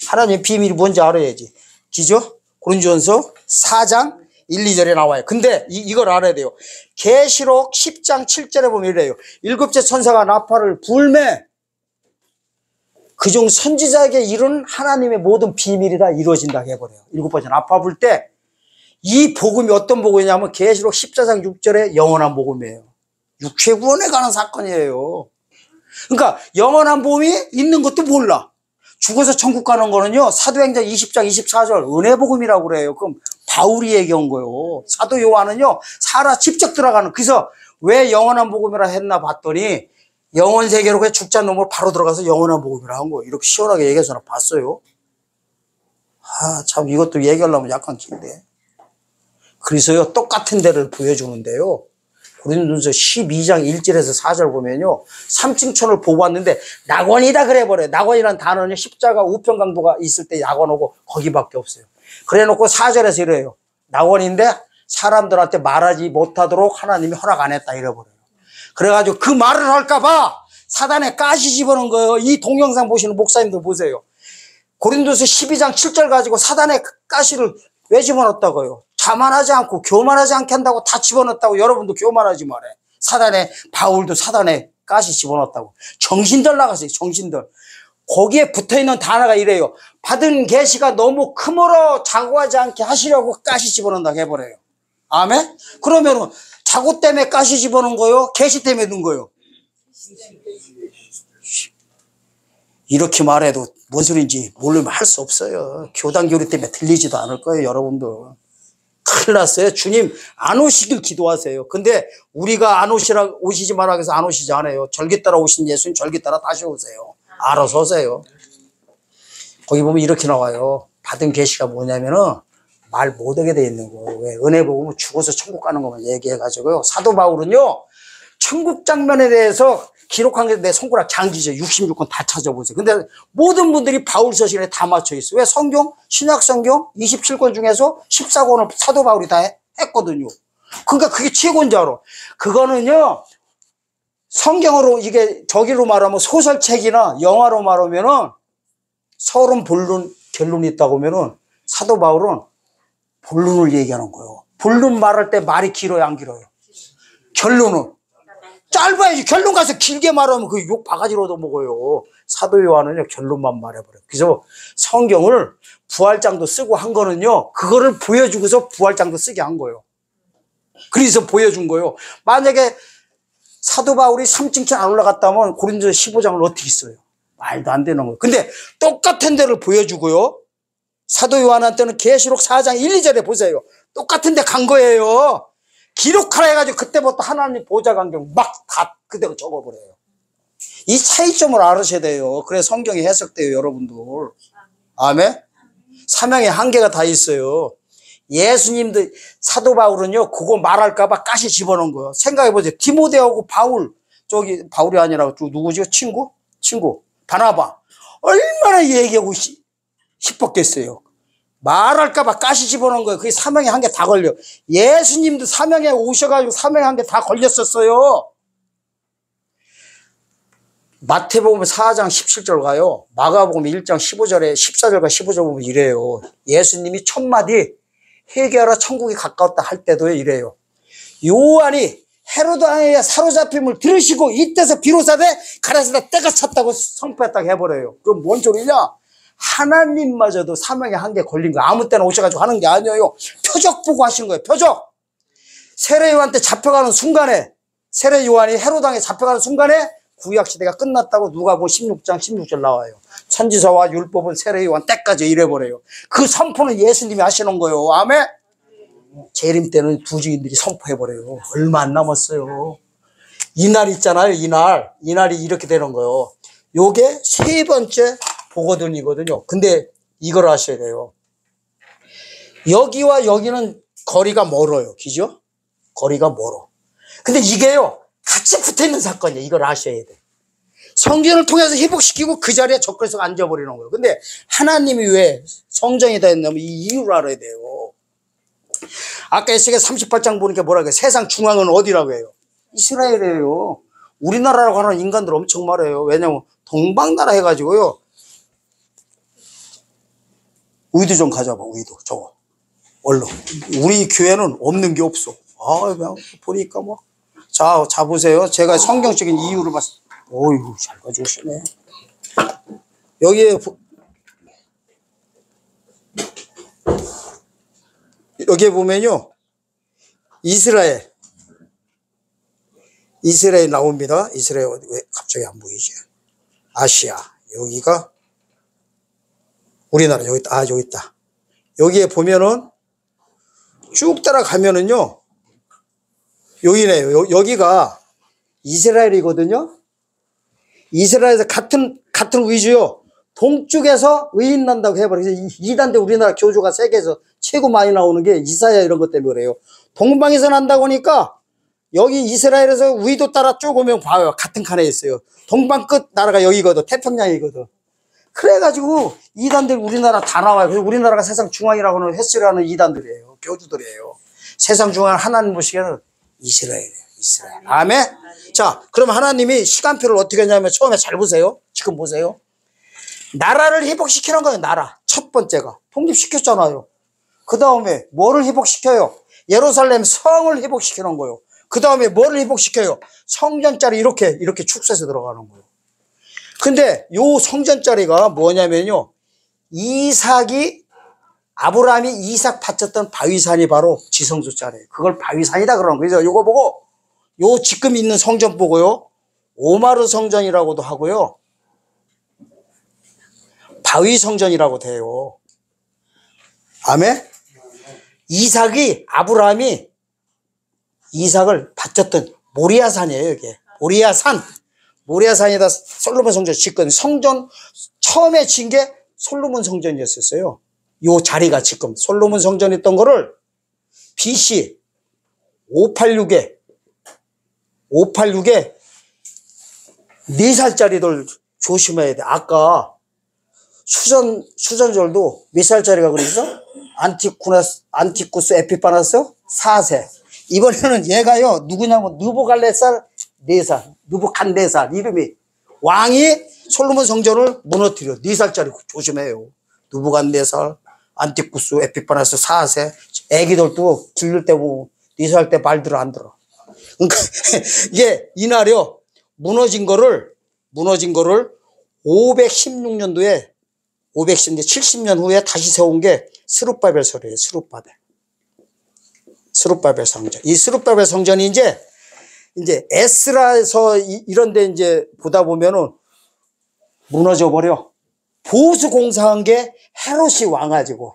하나님의 비밀이 뭔지 알아야지. 기죠? 고린도전서 4장 1, 2절에 나와요. 근데 이걸 알아야 돼요. 계시록 10장 7절에 보면 이래요. 일곱째 천사가 나팔을 불매 그중 선지자에게 이룬 하나님의 모든 비밀이 다 이루어진다고 해버려요. 일곱 번째 나팔 불 때 이 복음이 어떤 복음이냐면 계시록 14장 6절에 영원한 복음이에요. 육체 구원에 관한 사건이에요. 그러니까 영원한 복음이 있는 것도 몰라. 죽어서 천국 가는 거는요. 사도행전 20장 24절 은혜 복음이라고 그래요. 그럼 바울이 얘기한 거예요. 사도 요한은요. 살아 직접 들어가는. 그래서 왜 영원한 복음이라 했나 봤더니 영원 세계로 그냥 죽지 않는 놈으로 바로 들어가서 영원한 복음이라 한 거예요. 이렇게 시원하게 얘기해서 나 봤어요. 참 이것도 얘기하려면 약간 긴데. 그래서요. 똑같은 데를 보여주는데요. 고린도전서 12장 1절에서 4절 보면요. 삼층천을 보고 왔는데 낙원이다 그래버려요. 낙원이라는 단어는 십자가 우편 강도가 있을 때 낙원하고 거기밖에 없어요. 그래놓고 4절에서 이래요. 낙원인데 사람들한테 말하지 못하도록 하나님이 허락 안 했다 이래버려요. 그래가지고 그 말을 할까봐 사단에 가시 집어넣은 거예요. 이 동영상 보시는 목사님들 보세요. 고린도서 12장 7절 가지고 사단에 가시를 왜 집어넣었다고요? 자만하지 않고 교만하지 않게 한다고 다 집어넣었다고. 여러분도 교만하지 말해. 바울도 사단에 가시 집어넣었다고. 정신들 나갔어요. 정신들. 거기에 붙어있는 단어가 이래요. 받은 계시가 너무 크므로 자고하지 않게 하시려고 가시 집어넣는다고 해버려요. 아멘? 그러면은 자고 때문에 가시 집어넣은 거요? 계시 때문에 넣은 거요? 이렇게 말해도 뭔 소리인지 모르면 할 수 없어요. 교단 교리 때문에 들리지도 않을 거예요, 여러분들. 큰일 났어요. 주님 안 오시길 기도하세요. 근데 우리가 안 오시지 말라고 해서 안 오시지 않아요. 절기 따라 오신 예수님 절기 따라 다시 오세요. 알아서 오세요. 거기 보면 이렇게 나와요. 받은 계시가 뭐냐면은 말 못하게 돼 있는 거. 왜? 은혜 복음은 죽어서 천국 가는 것만 얘기해가지고요. 사도 바울은요, 천국 장면에 대해서 기록한 게 내 손가락 장기죠. 66권 다 찾아보세요. 근데 모든 분들이 바울 서신에 다 맞춰 있어요. 왜? 성경, 신약 성경 27권 중에서 14권을 사도 바울이 다 했거든요. 그러니까 그게 최고인 줄 알아. 그거는요, 성경으로 이게 저기로 말하면 소설책이나 영화로 말하면은 서론, 본론, 결론이 있다고 하면은 사도 바울은 본론을 얘기하는 거예요. 본론 말할 때 말이 길어요, 안 길어요? 결론은 짧아야지. 결론 가서 길게 말하면 그 욕 바가지로 얻어먹어요. 사도 요한은요, 결론만 말해버려요. 그래서 성경을 부활장도 쓰고 한 거는요, 그거를 보여주고서 부활장도 쓰게 한 거예요. 그래서 보여준 거예요. 만약에 사도 바울이 3층 안 올라갔다면 고린도서 15장을 어떻게 써요? 말도 안 되는 거예요. 근데 똑같은 데를 보여주고요. 사도 요한한테는 계시록 4장 1, 2절에 보세요. 똑같은 데 간 거예요. 기록하라 해가지고 그때부터 하나님 보좌 관경 막 다 그대로 적어버려요. 이 차이점을 알으셔야 돼요. 그래서 성경이 해석돼요, 여러분들. 아멘? 사명의 한계가 다 있어요. 예수님도, 사도 바울은요, 그거 말할까봐 가시 집어넣은 거예요. 생각해보세요. 디모데하고 바울, 바울이 아니라 누구죠? 친구. 바나바. 얼마나 얘기하고 싶었겠어요. 말할까봐 가시 집어넣은 거예요. 그게 사명의 한계 다 걸려. 예수님도 사명에 오셔가지고 사명의 한계 다 걸렸었어요. 마태복음 4장 17절 가요. 마가복음 1장 15절에 14절과 15절 보면 이래요. 예수님이 첫 마디 회개하라 천국이 가까웠다 할 때도 이래요. 요한이 헤로드 왕의 사로잡힘을 들으시고 이때서 비로소되 가라사대 때가 찼다고 선포했다고 해버려요. 그럼 뭔 소리냐? 하나님마저도 사명의 한계 걸린 거 아무 때나 오셔가지고 하는 게 아니에요. 표적 보고 하신 거예요. 표적. 세례 요한 때 잡혀가는 순간에, 세례 요한이 헤로드 왕에 잡혀가는 순간에 구약 시대가 끝났다고 누가복음 16장 16절 나와요. 천지서와 율법은 세례 요한 때까지 이래버려요. 그 선포는 예수님이 하시는 거예요. 아멘. 재림 때는 두 증인들이 선포해버려요. 얼마 안 남았어요. 이날 있잖아요. 이날이 이렇게 되는 거예요. 요게 세 번째 보거든이거든요. 근데 이걸 아셔야 돼요. 여기와 여기는 거리가 멀어요. 그죠? 거리가 멀어. 근데 이게요, 같이 붙어 있는 사건이에요. 이걸 아셔야 돼. 성전을 통해서 회복시키고 그 자리에 적그리스도 앉아버리는 거예요. 근데 하나님이 왜 성전이다 했냐면 이 이유를 알아야 돼요. 아까 에스겔 38장 보니까 뭐라고 해요? 세상 중앙은 어디라고 해요? 이스라엘이에요. 우리나라라고 하는 인간들 엄청 말해요. 왜냐면 동방나라 해가지고요. 의도 좀 가져봐, 의도. 저거. 얼른. 우리 교회는 없는 게 없어. 그냥 보니까 뭐. 자 보세요. 제가 성경적인 이유를 봤어. 어이구, 잘 가져오시네. 여기에 보면요. 이스라엘 나옵니다. 이스라엘, 왜 갑자기 안 보이지? 아시아. 여기가 우리나라, 여기 있다. 여기 있다. 여기에 보면은 쭉 따라가면은요. 여기네요. 여기가 이스라엘이거든요. 이스라엘에서 같은 위주요. 동쪽에서 의인 난다고 해버려요. 이단대 우리나라 교주가 세계에서 최고 많이 나오는 게 이사야 이런 것 때문에 그래요. 동방에서 난다고 하니까 여기 이스라엘에서 위도 따라 쭉 오면 봐요. 같은 칸에 있어요. 동방 끝 나라가 여기거든. 태평양이거든. 그래가지고 이단들 우리나라 다 나와요. 그래서 우리나라가 세상 중앙이라고 하는 횟수라는 이단들이에요. 교주들이에요. 세상 중앙 하나님 보시기에는 이스라엘이에요. 이스라엘. 아멘. 자, 그럼 하나님이 시간표를 어떻게 하냐면 처음에 잘 보세요. 지금 보세요. 나라를 회복시키는 거예요. 나라. 첫 번째가 독립시켰잖아요. 그 다음에 뭐를 회복시켜요? 예루살렘 성을 회복시키는 거예요. 그 다음에 뭐를 회복시켜요? 성전짜리 이렇게 축소해서 들어가는 거예요. 근데 요 성전짜리가 뭐냐면요, 이삭이 아브라함이 이삭 바쳤던 바위산이 바로 지성소자래요. 그걸 바위산이다 그러는 거예요. 그래서 요거 보고 요 지금 있는 성전 보고요. 오마르 성전이라고도 하고요. 바위 성전이라고 돼요. 아멘? 아브라함이 이삭을 바쳤던 모리아산이에요, 이게. 모리아산에다 솔로몬 성전 짓거든요. 성전 처음에 진 게 솔로몬 성전이었어요. 요 자리가 지금 솔로몬 성전이 있던 거를 BC 586에 4살짜리들 조심해야 돼. 아까 수전절도 몇 살짜리가 그랬어? 안티쿠스 에피파나스 4세. 이번에는 얘가요, 누구냐면 느부갈네살 4살, 느부갓네살 이름이. 왕이 솔로몬 성전을 무너뜨려. 4살짜리 조심해요. 느부갓네살, 안티쿠스 에피파나스 4세. 애기들도 길를 때 보고 4살 때 말 들어 안 들어. 그러니까 이게 이날이요, 무너진 거를 516년도에 70년 후에 다시 세운 게 스룹바벨설이에요. 스룹바벨 성전. 이 스룹바벨 성전이 이제 에스라에서 이런데 이제 보다 보면은 무너져 버려. 보수 공사한 게 헤롯이 와가지고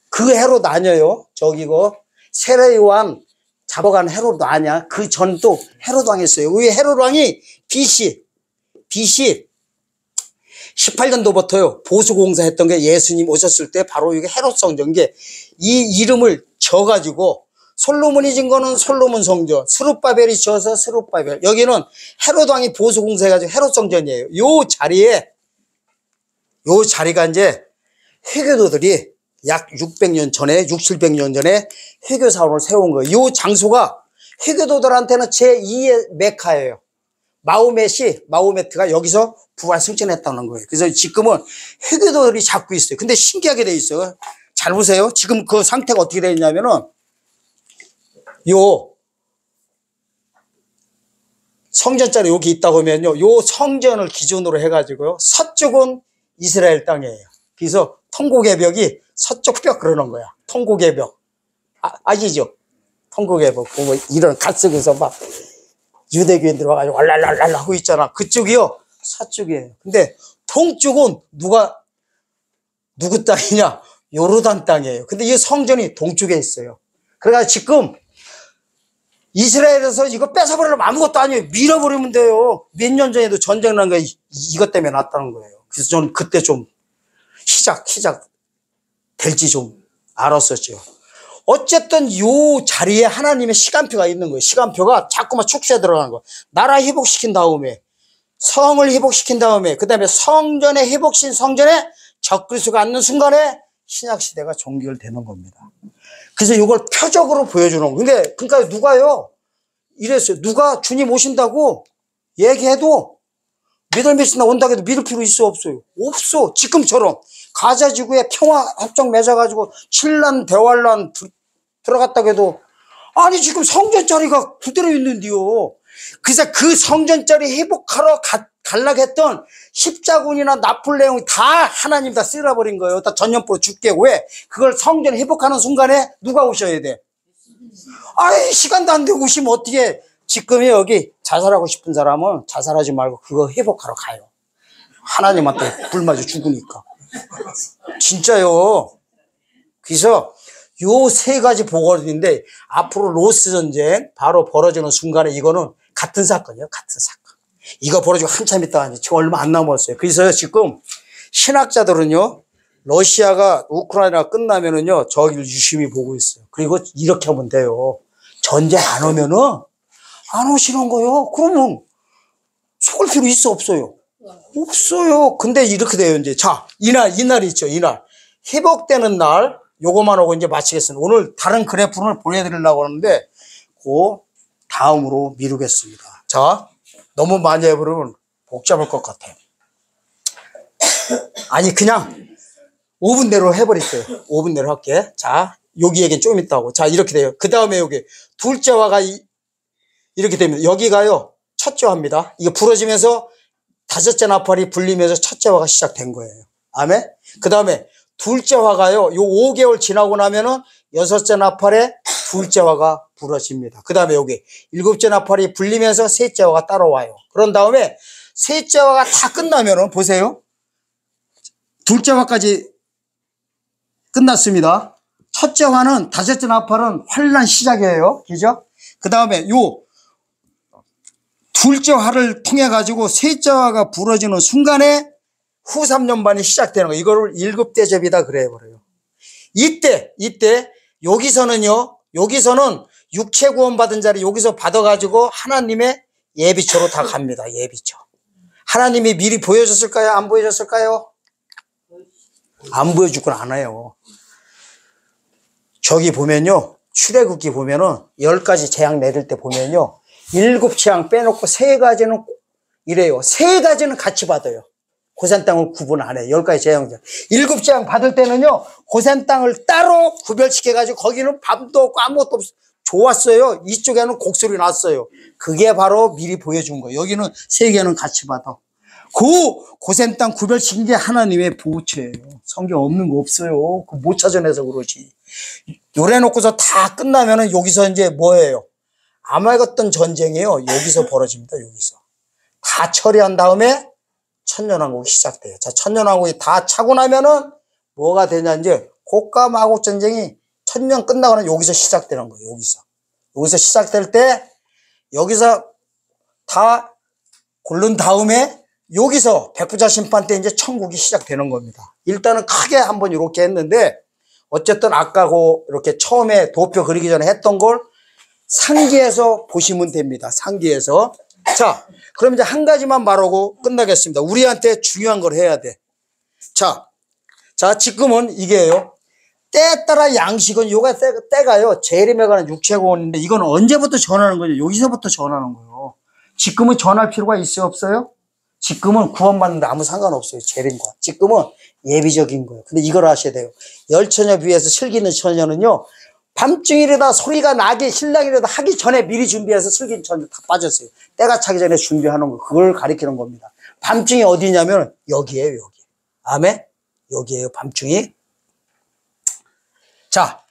그 헤롯 아니에요. 저기고 세례 요한 잡아간 헤롯 아니야. 그 전도 헤롯 왕이었어요. 왜 헤롯 왕이 BC 18년도부터요 보수 공사했던 게 예수님 오셨을 때 바로 이게 헤롯 성전. 게 이 이름을 져가지고 솔로몬이 진 거는 솔로몬 성전, 스룹바벨이 지어서 스룹바벨. 여기는 헤롯 왕이 보수 공사해가지고 헤롯 성전이에요. 요 자리가 이제 회교도들이 약 600년 전에 700년 전에 회교 사원을 세운 거예요. 요 장소가 회교도들한테는 제2의 메카예요. 마호메트가 여기서 부활 승천했다는 거예요. 그래서 지금은 회교도들이 잡고 있어요. 근데 신기하게 돼 있어요. 잘 보세요. 지금 그 상태가 어떻게 되어 있냐면은 요 성전자리 여기 있다고 하면요, 요 성전을 기준으로 해가지고요, 서쪽은 이스라엘 땅이에요. 그래서 통곡의 벽이 서쪽 벽 그러는 거야. 통곡의 벽. 아시죠? 통곡의 벽. 뭐 이런 갓 속에서 막 유대교인들 와가지고 왈랄랄랄 하고 있잖아. 그쪽이요, 서쪽이에요. 근데 동쪽은 누구 땅이냐? 요르단 땅이에요. 근데 이 성전이 동쪽에 있어요. 그러니까 지금 이스라엘에서 이거 뺏어버리려면 아무것도 아니에요. 밀어버리면 돼요. 몇 년 전에도 전쟁 난 게 이것 때문에 났다는 거예요. 그래서 저는 그때 좀 시작 될지 좀 알았었죠. 어쨌든 요 자리에 하나님의 시간표가 있는 거예요. 시간표가 자꾸만 축소해 들어가는 거예요. 나라 회복시킨 다음에, 성을 회복시킨 다음에, 그 다음에 성전에 회복신 성전에 적그리스도가 앉는 순간에 신약시대가 종결되는 겁니다. 그래서 이걸 표적으로 보여주는 거예요. 근데 그러니까 누가요 이랬어요. 누가 주님 오신다고 얘기해도 믿을미신나 온다고 해도 믿을 필요 있어 없어요? 없어. 지금처럼 가자지구에 평화협정 맺어가지고 신란 대환란 들어갔다고 해도, 아니 지금 성전자리가 그대로 있는데요. 그래서 그 성전자리 회복하러 갈라고 했던 십자군이나 나폴레옹이 다 하나님 다 쓸어버린 거예요. 다 전염포로 죽게. 왜? 그걸 성전 회복하는 순간에 누가 오셔야 돼? 아이, 시간도 안 되고 오시면 어떻게. 지금이 여기 자살하고 싶은 사람은 자살하지 말고 그거 회복하러 가요. 하나님한테 불 맞아 죽으니까. 진짜요. 그래서 요 세 가지 보거든인데 앞으로 로스 전쟁 바로 벌어지는 순간에 이거는 같은 사건이에요. 같은 사건. 이거 벌어지고 한참 있다 하니 지금 얼마 안 남았어요. 그래서 지금 신학자들은요, 러시아가 우크라이나가 끝나면은요, 저기를 유심히 보고 있어요. 그리고 이렇게 하면 돼요. 전쟁 안 오면은 안 오시는 거예요. 그러면 속을 필요 있어 없어요? 없어요. 근데 이렇게 돼요. 이제 자, 이날 있죠. 이날 회복되는 날 요거만 하고 이제 마치겠습니다. 오늘 다른 그래프를 보내드리려고 하는데 그 다음으로 미루겠습니다. 자, 너무 많이 해버리면 복잡할 것 같아요. 아니 그냥 5분 내로 해버릴게요. 5분 내로 할게. 자, 여기 얘기는 좀 있다고. 자, 이렇게 돼요. 그 다음에 여기 둘째 화가 이렇게 됩니다. 여기가요 첫째 화입니다. 이거 부러지면서 다섯째 나팔이 불리면서 첫째 화가 시작된 거예요. 아멘. 그 다음에 둘째 화가요. 요 5개월 지나고 나면은 여섯째 나팔에 둘째 화가 부러집니다. 그 다음에 여기 일곱째 나팔이 불리면서 셋째 화가 따라와요. 그런 다음에 셋째 화가 다 끝나면은 보세요. 둘째 화까지 끝났습니다. 첫째 화는 다섯째 나팔은 환란 시작이에요. 그죠? 그 다음에 요 둘째 화를 통해 가지고 셋째 화가 부러지는 순간에 후 3년 반이 시작되는 거예요. 이거를 일곱 대접이다 그래 버려요. 이때 여기서는 육체 구원 받은 자리 여기서 받아가지고 하나님의 예비처로 다 갑니다. 예비처. 하나님이 미리 보여줬을까요? 안 보여줬을까요? 안 보여주곤 않아요. 저기 보면요. 출애굽기 보면은 10가지 재앙 내릴 때 보면요. 7재앙 빼놓고 3가지는 이래요. 3가지는 같이 받아요. 고센 땅을 구분 안 해요. 10가지 재앙. 7재앙 받을 때는요. 고센 땅을 따로 구별시켜가지고 거기는 밤도 없고 아무것도 없어. 좋았어요. 이쪽에는 곡소리 났어요. 그게 바로 미리 보여준 거예요. 여기는 3개는 같이 받아. 고센 땅 구별시킨 게 하나님의 보호처예요. 성경 없는 거 없어요. 그 못 찾아내서 그러지. 요래 놓고서 다 끝나면은 여기서 이제 뭐예요? 아말갓돈 전쟁이에요. 여기서 벌어집니다. 여기서. 다 처리한 다음에 천년왕국이 시작돼요. 자, 천년왕국이 다 차고 나면은 뭐가 되냐, 이제 고가 마국 전쟁이 천년 끝나고는 여기서 시작되는 거예요. 여기서 시작될 때 여기서 다 고른 다음에 여기서 백부자 심판 때 이제 천국이 시작되는 겁니다. 일단은 크게 한번 이렇게 했는데 어쨌든 아까 이렇게 처음에 도표 그리기 전에 했던 걸 상기해서 보시면 됩니다. 상기해서. 자, 그럼 이제 한 가지만 말하고 끝나겠습니다. 우리한테 중요한 걸 해야 돼. 자, 지금은 이게요. 때에 따라 양식은 요가 때가요. 재림에 관한 육체고원인데 이건 언제부터 전하는 거죠? 여기서부터 전하는 거예요. 지금은 전할 필요가 있어요? 없어요? 지금은 구원받는데 아무 상관없어요. 재림과. 지금은 예비적인 거예요. 근데 이걸 아셔야 돼요. 열처녀 비해서 슬기는 처녀는요. 밤중이라다 소리가 나게 신랑이라도 하기 전에 미리 준비해서 슬기는 처녀 다 빠졌어요. 때가 차기 전에 준비하는 거. 그걸 가리키는 겁니다. 밤중이 어디냐면 여기에요. 여기. 아멘? 여기에요. 밤중이. 자,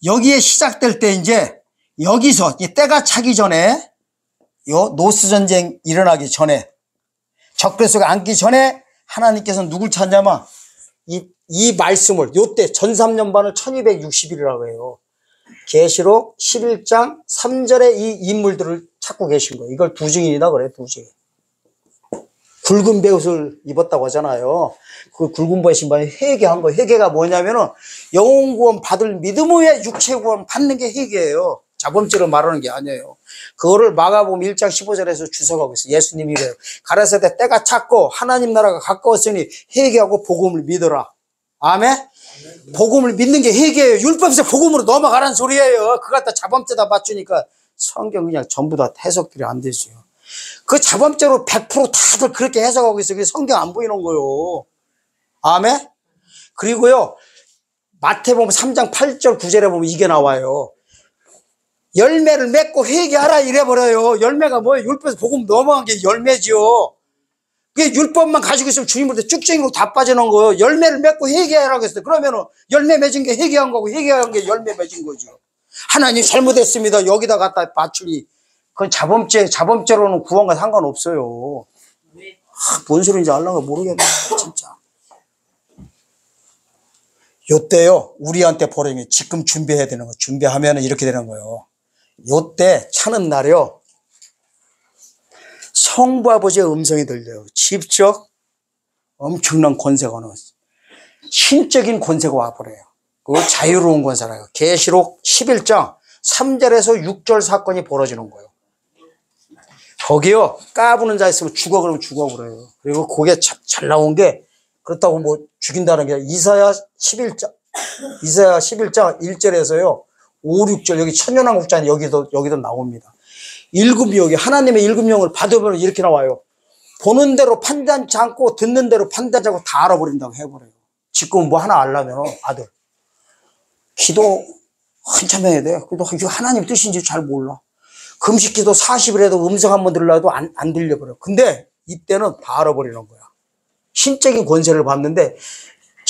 여기에 시작될 때 이제 여기서 이 때가 차기 전에 요 노스 전쟁 일어나기 전에 적그리 속에 앉기 전에 하나님께서는 누굴 찾냐면 이 말씀을 요때 전 3년 반을 1260일이라고 해요. 계시록 11장 3절에 이 인물들을 찾고 계신 거예요. 이걸 두 증인이다 그래. 두 증인. 굵은 베옷을 입었다고 하잖아요. 그 굵은 베옷 신발이 회개한 거예요. 회개가 뭐냐면은 영혼 구원 받을 믿음 후에 육체 구원 받는 게 회개예요. 자범죄로 말하는 게 아니에요. 그거를 마가복음 1장 15절에서 주석하고 있어요. 예수님이 이래요. 가라사대 때가 찼고 하나님 나라가 가까웠으니 회개하고 복음을 믿어라. 아멘? 복음을 믿는 게 회개예요. 율법에서 복음으로 넘어가라는 소리예요. 그거 갖다 자범죄다 맞추니까 성경 그냥 전부 다 해석들이 안 되죠. 그 자범죄로 100% 다들 그렇게 해석하고 있어요. 그게 성경 안 보이는 거예요. 아멘? 그리고요, 마태복음 3장 8절 9절에 보면 이게 나와요. 열매를 맺고 회개하라 이래버려요. 열매가 뭐예요? 율법에서 복음 넘어간 게 열매지요. 그게 율법만 가지고 있으면 주님한테 쭉쟁이로 다 빠져나온 거예요. 열매를 맺고 회개하라고 했어요. 그러면은 열매 맺은 게 회개한 거고 회개한 게 열매 맺은 거죠. 하나님 잘못했습니다. 여기다 갖다 맞추니 그건 자범죄로는 구원과 상관없어요. 뭔 소리인지 알랑가 모르겠네, 진짜. 요때요, 우리한테 보름이 지금 준비해야 되는 거. 준비하면 이렇게 되는 거예요. 요때 차는 날이요. 성부 아버지의 음성이 들려요. 직접 엄청난 권세가 와요. 신적인 권세가 와버려요. 그거 자유로운 권세라요. 계시록 11장 3절에서 6절 사건이 벌어지는 거예요. 거기요, 까부는 자 있으면 죽어 그러면 죽어버려요. 그리고 그게 잘 나온 게 그렇다고 뭐 죽인다는 게 이사야 11장 1절에서요 5, 6절 여기 천년왕국장 여기도 나옵니다. 여기 하나님의 일급령을 받으면 이렇게 나와요. 보는 대로 판단치 않고 듣는 대로 판단치 않고 다 알아버린다고 해버려요. 지금 뭐 하나 알려면 아들 기도 한참 해야 돼. 그래도 이게 하나님 뜻인지 잘 몰라. 금식기도 40일 해도 음성 한번 들으려도 안 들려버려. 근데 이때는 다 알아버리는 거야. 신적인 권세를 받는데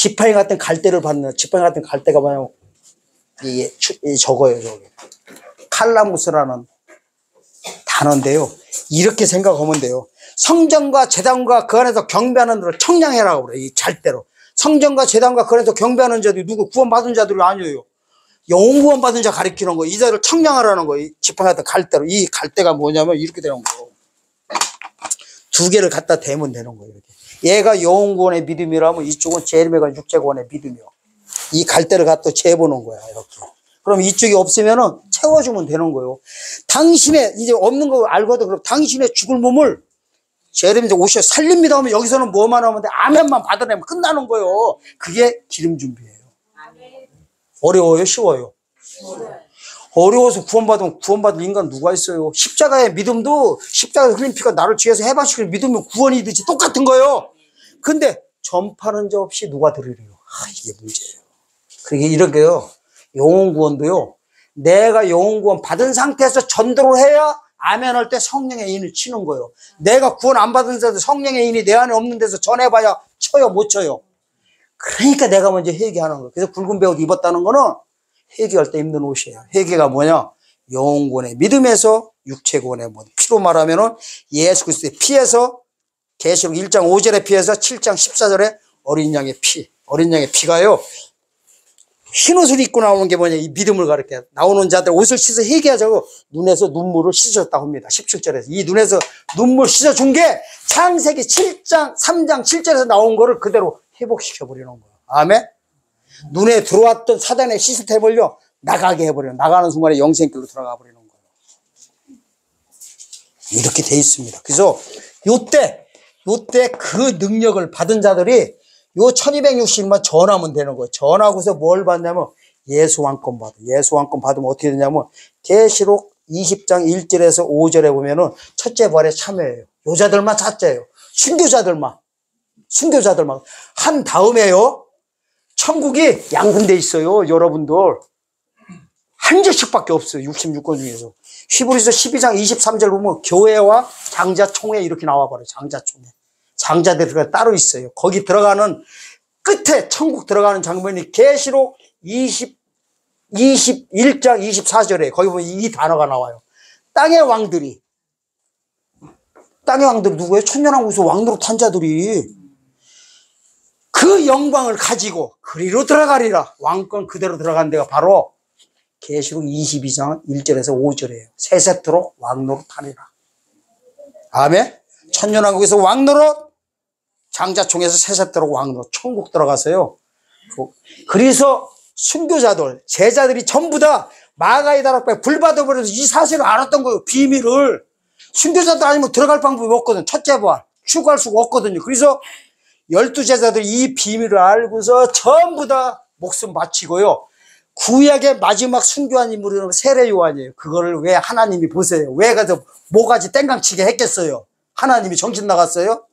지팡이 같은 갈대를 받는, 지팡이 같은 갈대가 뭐냐면 이게 저거예요. 저게 칼라무스라는 단어인데요. 이렇게 생각하면 돼요. 성전과 제단과 그 안에서 경배하는 자를 청량해라고 그래요. 이 잘대로. 성전과 제단과 그 안에서 경배하는 자들이 누구 구원받은 자들이 아니에요. 영혼 구원받은 자 가리키는 거. 이 자를 청량하라는 거. 이 지팡이 같은 갈대로. 이 갈대가 뭐냐면 이렇게 되는 거예요. 두 개를 갖다 대면 되는 거예요. 이렇게. 얘가 영혼 구원의 믿음이라면 이쪽은 제림의가 육체 구원의 믿음이요. 이 갈대를 갖다 재보는 거야. 이렇게. 그럼 이쪽이 없으면은 채워주면 되는 거예요. 당신의 이제 없는 거 알거든. 그럼 당신의 죽을 몸을 제레미야 오셔 살립니다 하면 여기서는 뭐만 하면 돼? 아멘만 받아내면 끝나는 거예요. 그게 기름 준비예요. 어려워요? 쉬워요? 어려워서 구원받으면 구원받을 인간 누가 있어요? 십자가의 믿음도 십자가의 흘린 피가 나를 죄에서 해방시키는 믿으면 구원이듯이 똑같은 거예요. 근데 전파하는 자 없이 누가 들으래요? 이게 문제예요. 그게 이렇게요. 영혼 구원도요. 내가 영혼 구원 받은 상태에서 전도를 해야 아멘 할 때 성령의 인을 치는 거예요. 내가 구원 안 받은 데서 성령의 인이 내 안에 없는 데서 전해봐야 쳐요, 못 쳐요. 그러니까 내가 먼저 회개하는 거예요. 그래서 굵은 배옷 입었다는 거는 회개할 때 입는 옷이에요. 회개가 뭐냐? 영혼 구원의 믿음에서 육체 구원의 뭐 피로 말하면은 예수 그리스도의 피에서 계시록 1장 5절의 피에서 7장 14절의 어린 양의 피. 어린 양의 피가요. 흰 옷을 입고 나오는 게 뭐냐? 이 믿음을 가르쳐요. 나오는 자들 옷을 씻어 회개하자고 눈에서 눈물을 씻어줬다고 합니다. 17절에서. 이 눈에서 눈물 씻어준 게 창세기 7장, 3장 7절에서 나온 거를 그대로 회복시켜버리는 거예요. 아멘? 눈에 들어왔던 사단의 시스템을요, 나가게 해버려요. 나가는 순간에 영생길로 들어가 버리는 거예요. 이렇게 돼 있습니다. 그래서 요때 그 능력을 받은 자들이 요 1260만 전하면 되는 거예요. 전하고서 뭘 받냐면 예수 왕권 받아. 예수 왕권 받으면 어떻게 되냐면 계시록 20장 1절에서 5절에 보면은 첫째 부활에 참여해요. 요 자들만 찾자예요. 순교자들만. 한 다음에요. 천국이 양분돼 있어요. 여러분들. 한 절씩밖에 없어요. 66권 중에서. 히브리서 12장 23절 보면 교회와 장자총회 이렇게 나와버려요. 장자총회. 장자들이 따로 있어요. 거기 들어가는 끝에 천국 들어가는 장면이 계시록 21장 24절에 거기 보면 이 단어가 나와요. 땅의 왕들이 누구예요? 천년왕국에서 왕으로 탄 자들이 그 영광을 가지고 그리로 들어가리라. 왕권 그대로 들어간 데가 바로 계시록 22장 1절에서 5절이에요. 세세토록 왕노로 타리라. 아멘. 천년왕국에서 왕노로 장자총에서 세세토록 왕노로 천국 들어가서요. 그래서 순교자들, 제자들이 전부 다 마가의 다락방에 불 받아버려서 이 사실을 알았던 거예요. 비밀을. 순교자들 아니면 들어갈 방법이 없거든. 첫째 부활. 추구할 수가 없거든요. 그래서 12제자들이 이 비밀을 알고서 전부 다 목숨 바치고요. 구약의 마지막 순교한 인물은 세례 요한이에요. 그거를 왜 하나님이 보세요. 왜 가서 모가지 땡강치게 했겠어요. 하나님이 정신 나갔어요?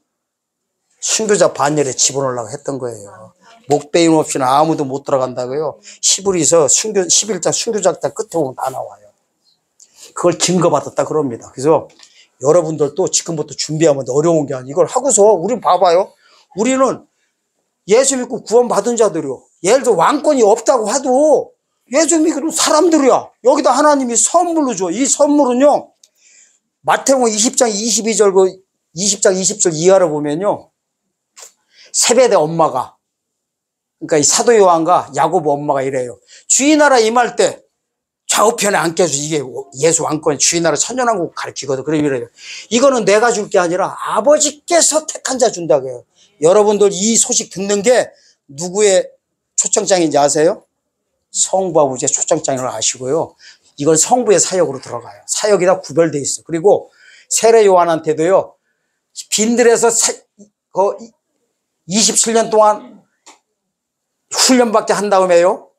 순교자 반열에 집어넣으려고 했던 거예요. 목베임 없이는 아무도 못 들어간다고요. 히브리서 11장 순교자 끝에 보면 다 나와요. 그걸 증거받았다 그럽니다. 그래서 여러분들도 지금부터 준비하면 어려운 게 아니고 이걸 하고서 우리 봐봐요. 우리는 예수 믿고 구원받은 자들이요. 예를 들어 왕권이 없다고 해도 예수 믿는 사람들이야. 여기다 하나님이 선물로 줘. 이 선물은요. 마태복음 20장 22절 20장 20절 이하를 보면요. 세베대 엄마가 그러니까 이 사도 요한과 야고보 엄마가 이래요. 주의 나라 임할 때 좌우편에 앉게해서 이게 예수 왕권의 주의 나라 천년왕국 가르치거든. 그럼 이래요. 이거는 내가 줄 게 아니라 아버지께서 택한 자 준다고 해요. 여러분들 이 소식 듣는 게 누구의 초청장인지 아세요? 성부 아버지의 초청장인 걸 아시고요. 이건 성부의 사역으로 들어가요. 사역이 다 구별되어 있어. 그리고 세례 요한한테도요. 빈들에서 27년 동안 훈련받게 한 다음에요.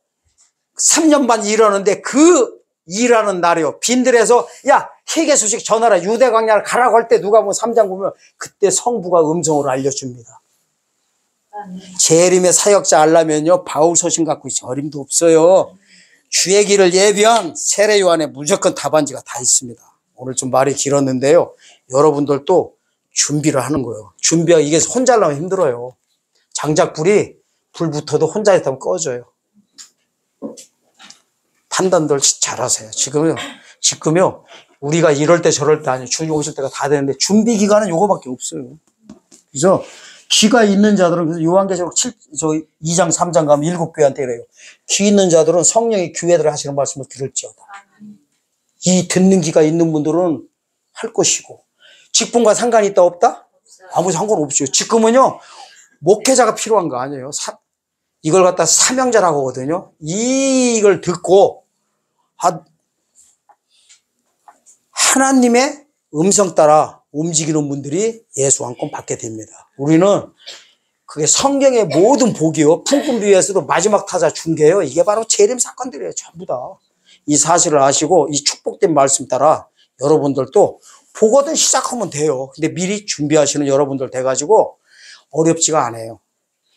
3년 반 일하는데 그 일하는 날이요. 빈들에서 야 회개 소식 전하라. 유대 광야를 가라고 할 때 누가 뭐 3장 보면 그때 성부가 음성으로 알려줍니다. 재림의 사역자 알라면요. 바울 소신 갖고 어림도 없어요. 주의 길을 예비한 세례 요한에 무조건 답안지가 다 있습니다. 오늘 좀 말이 길었는데요. 여러분들도 준비를 하는 거예요. 준비하기 이게 혼자 하려면 힘들어요. 장작불이 불 붙어도 혼자 있다면 꺼져요. 판단들 잘하세요. 지금요, 우리가 이럴 때 저럴 때 아니에요. 주님 오실 때가 다 되는데 준비 기간은 요거밖에 없어요. 그래서 귀가 있는 자들은, 그래서 요한계시록 2장 3장 가면 7교회한테 이래요. 귀 있는 자들은 성령이 교회들 하시는 말씀을 들을지어다. 이 듣는 귀가 있는 분들은 할 것이고, 직분과 상관이 있다 없다? 아무 상관없죠. 지금은요, 목회자가 필요한 거 아니에요. 이걸 갖다 사명자라고 하거든요. 이걸 듣고 하나님의 음성 따라 움직이는 분들이 예수 안건 받게 됩니다. 우리는 그게 성경의 모든 복이요, 풍금비유에서도 마지막 타자 중개요, 이게 바로 재림 사건들이에요. 전부 다. 이 사실을 아시고 이 축복된 말씀 따라 여러분들도 보거든 시작하면 돼요. 근데 미리 준비하시는 여러분들 돼가지고 어렵지가 않아요.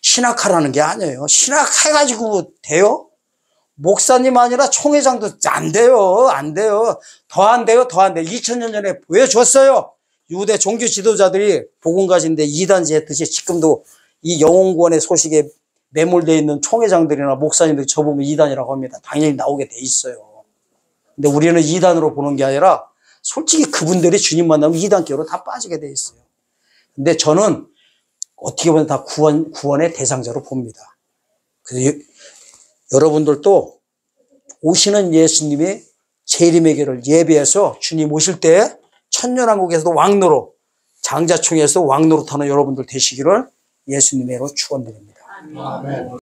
신학하라는 게 아니에요. 신학해가지고 돼요? 목사님 아니라 총회장도 안 돼요. 안 돼요. 더 안 돼요. 더 안 돼요. 2000년 전에 보여줬어요. 유대 종교 지도자들이 복음 가진데 이단지 했듯이 지금도 이 영혼구원의 소식에 매몰되어 있는 총회장들이나 목사님들이 저보면 이단이라고 합니다. 당연히 나오게 돼 있어요. 근데 우리는 이단으로 보는 게 아니라 솔직히 그분들이 주님 만나면 이단교로 다 빠지게 돼 있어요. 근데 저는 어떻게 보면 다 구원의 대상자로 봅니다. 그래서 여러분들도 오시는 예수님의 재림의 길을 예비해서 주님 오실 때 천년왕국에서도 왕노로, 장자총에서 왕노로 타는 여러분들 되시기를 예수님으로 축원드립니다. 아멘.